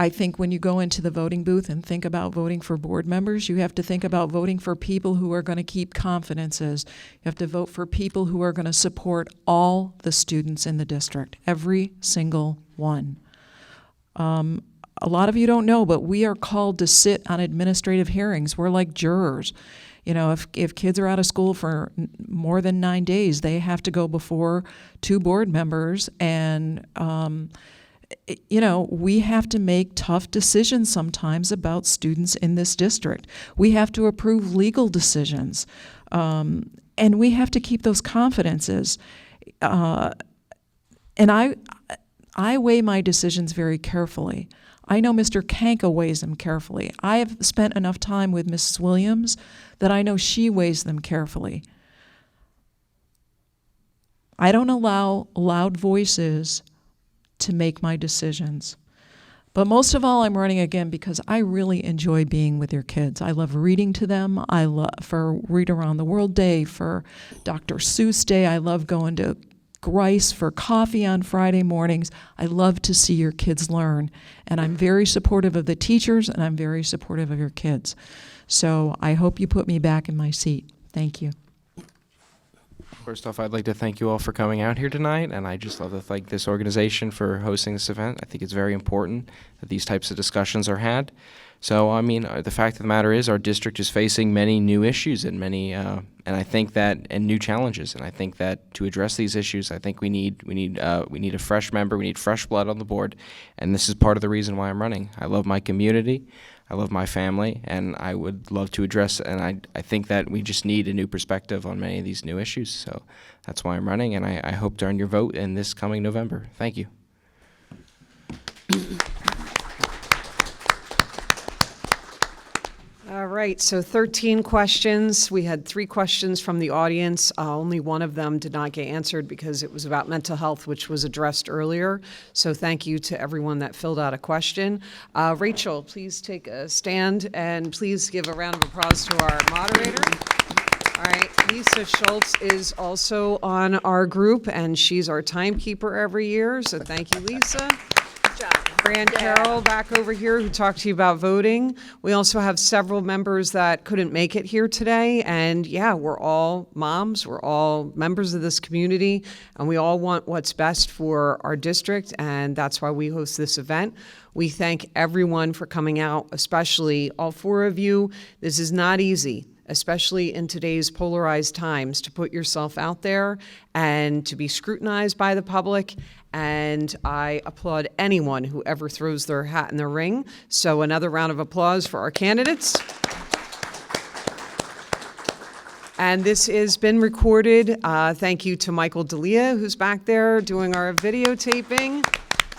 I think when you go into the voting booth and think about voting for board members, you have to think about voting for people who are going to keep confidences. You have to vote for people who are going to support all the students in the district, every single one. A lot of you don't know, but we are called to sit on administrative hearings. We're like jurors. You know, if kids are out of school for more than 9 days, they have to go before 2 board members, and you know, we have to make tough decisions sometimes about students in this district. We have to approve legal decisions, and we have to keep those confidences. And I weigh my decisions very carefully. I know Mr. Kanka weighs them carefully. I have spent enough time with Mrs. Williams that I know she weighs them carefully. I don't allow loud voices to make my decisions. But most of all, I'm running again because I really enjoy being with your kids. I love reading to them. I love for Read Around the World Day, for Dr. Seuss Day. I love going to Grice for coffee on Friday mornings. I love to see your kids learn. And I'm very supportive of the teachers, and I'm very supportive of your kids. So I hope you put me back in my seat. Thank you. First off, I'd like to thank you all for coming out here tonight, and I just love to thank this organization for hosting this event. I think it's very important that these types of discussions are had. So, I mean, the fact of the matter is our district is facing many new issues and many, and I think that, and new challenges. And I think that to address these issues, I think we need a fresh member, we need fresh blood on the board, and this is part of the reason why I'm running. I love my community, I love my family, and I would love to address, and I think that we just need a new perspective on many of these new issues. So that's why I'm running, and I hope to earn your vote in this coming November. Thank you. All right, so 13 questions. We had 3 questions from the audience. Only one of them did not get answered because it was about mental health, which was addressed earlier. So thank you to everyone that filled out a question. Rachel, please take a stand and please give a round of applause to our moderator. All right, Lisa Schultz is also on our group, and she's our timekeeper every year. So thank you, Lisa. Fran Carroll back over here who talked to you about voting. We also have several members that couldn't make it here today. And yeah, we're all moms, we're all members of this community, and we all want what's best for our district, and that's why we host this event. We thank everyone for coming out, especially all 4 of you. This is not easy, especially in today's polarized times, to put yourself out there and to be scrutinized by the public. And I applaud anyone who ever throws their hat in the ring. So another round of applause for our candidates. And this has been recorded. Thank you to Michael D'Elia, who's back there doing our videotaping.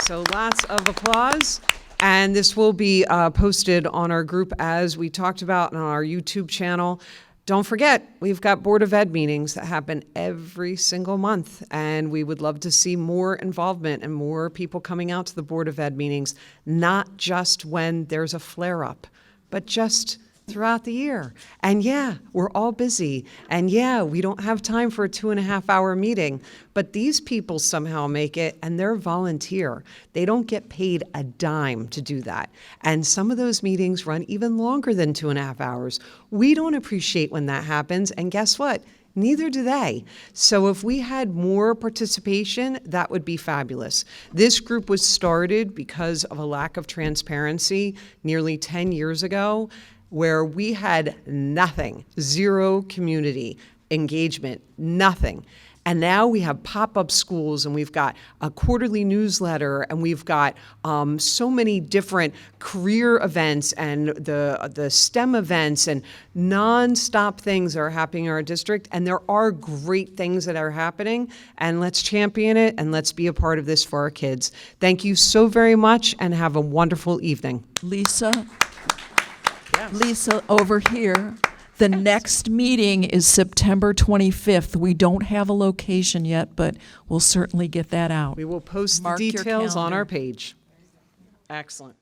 So lots of applause. And this will be posted on our group as we talked about on our YouTube channel. Don't forget, we've got Board of Ed meetings that happen every single month, and we would love to see more involvement and more people coming out to the Board of Ed meetings, not just when there's a flare-up, but just throughout the year. And yeah, we're all busy. And yeah, we don't have time for a 2.5-hour meeting, but these people somehow make it, and they're volunteer. They don't get paid a dime to do that. And some of those meetings run even longer than 2.5 hours. We don't appreciate when that happens, and guess what? Neither do they. So if we had more participation, that would be fabulous. This group was started because of a lack of transparency nearly 10 years ago, where we had nothing, 0 community engagement, nothing. And now we have pop-up schools, and we've got a quarterly newsletter, and we've got so many different career events and the STEM events and nonstop things that are happening in our district. And there are great things that are happening, and let's champion it, and let's be a part of this for our kids. Thank you so very much, and have a wonderful evening. Lisa, over here. The next meeting is September 25th. We don't have a location yet, but we'll certainly get that out. We will post Mark the your details on calendar. our page. Excellent.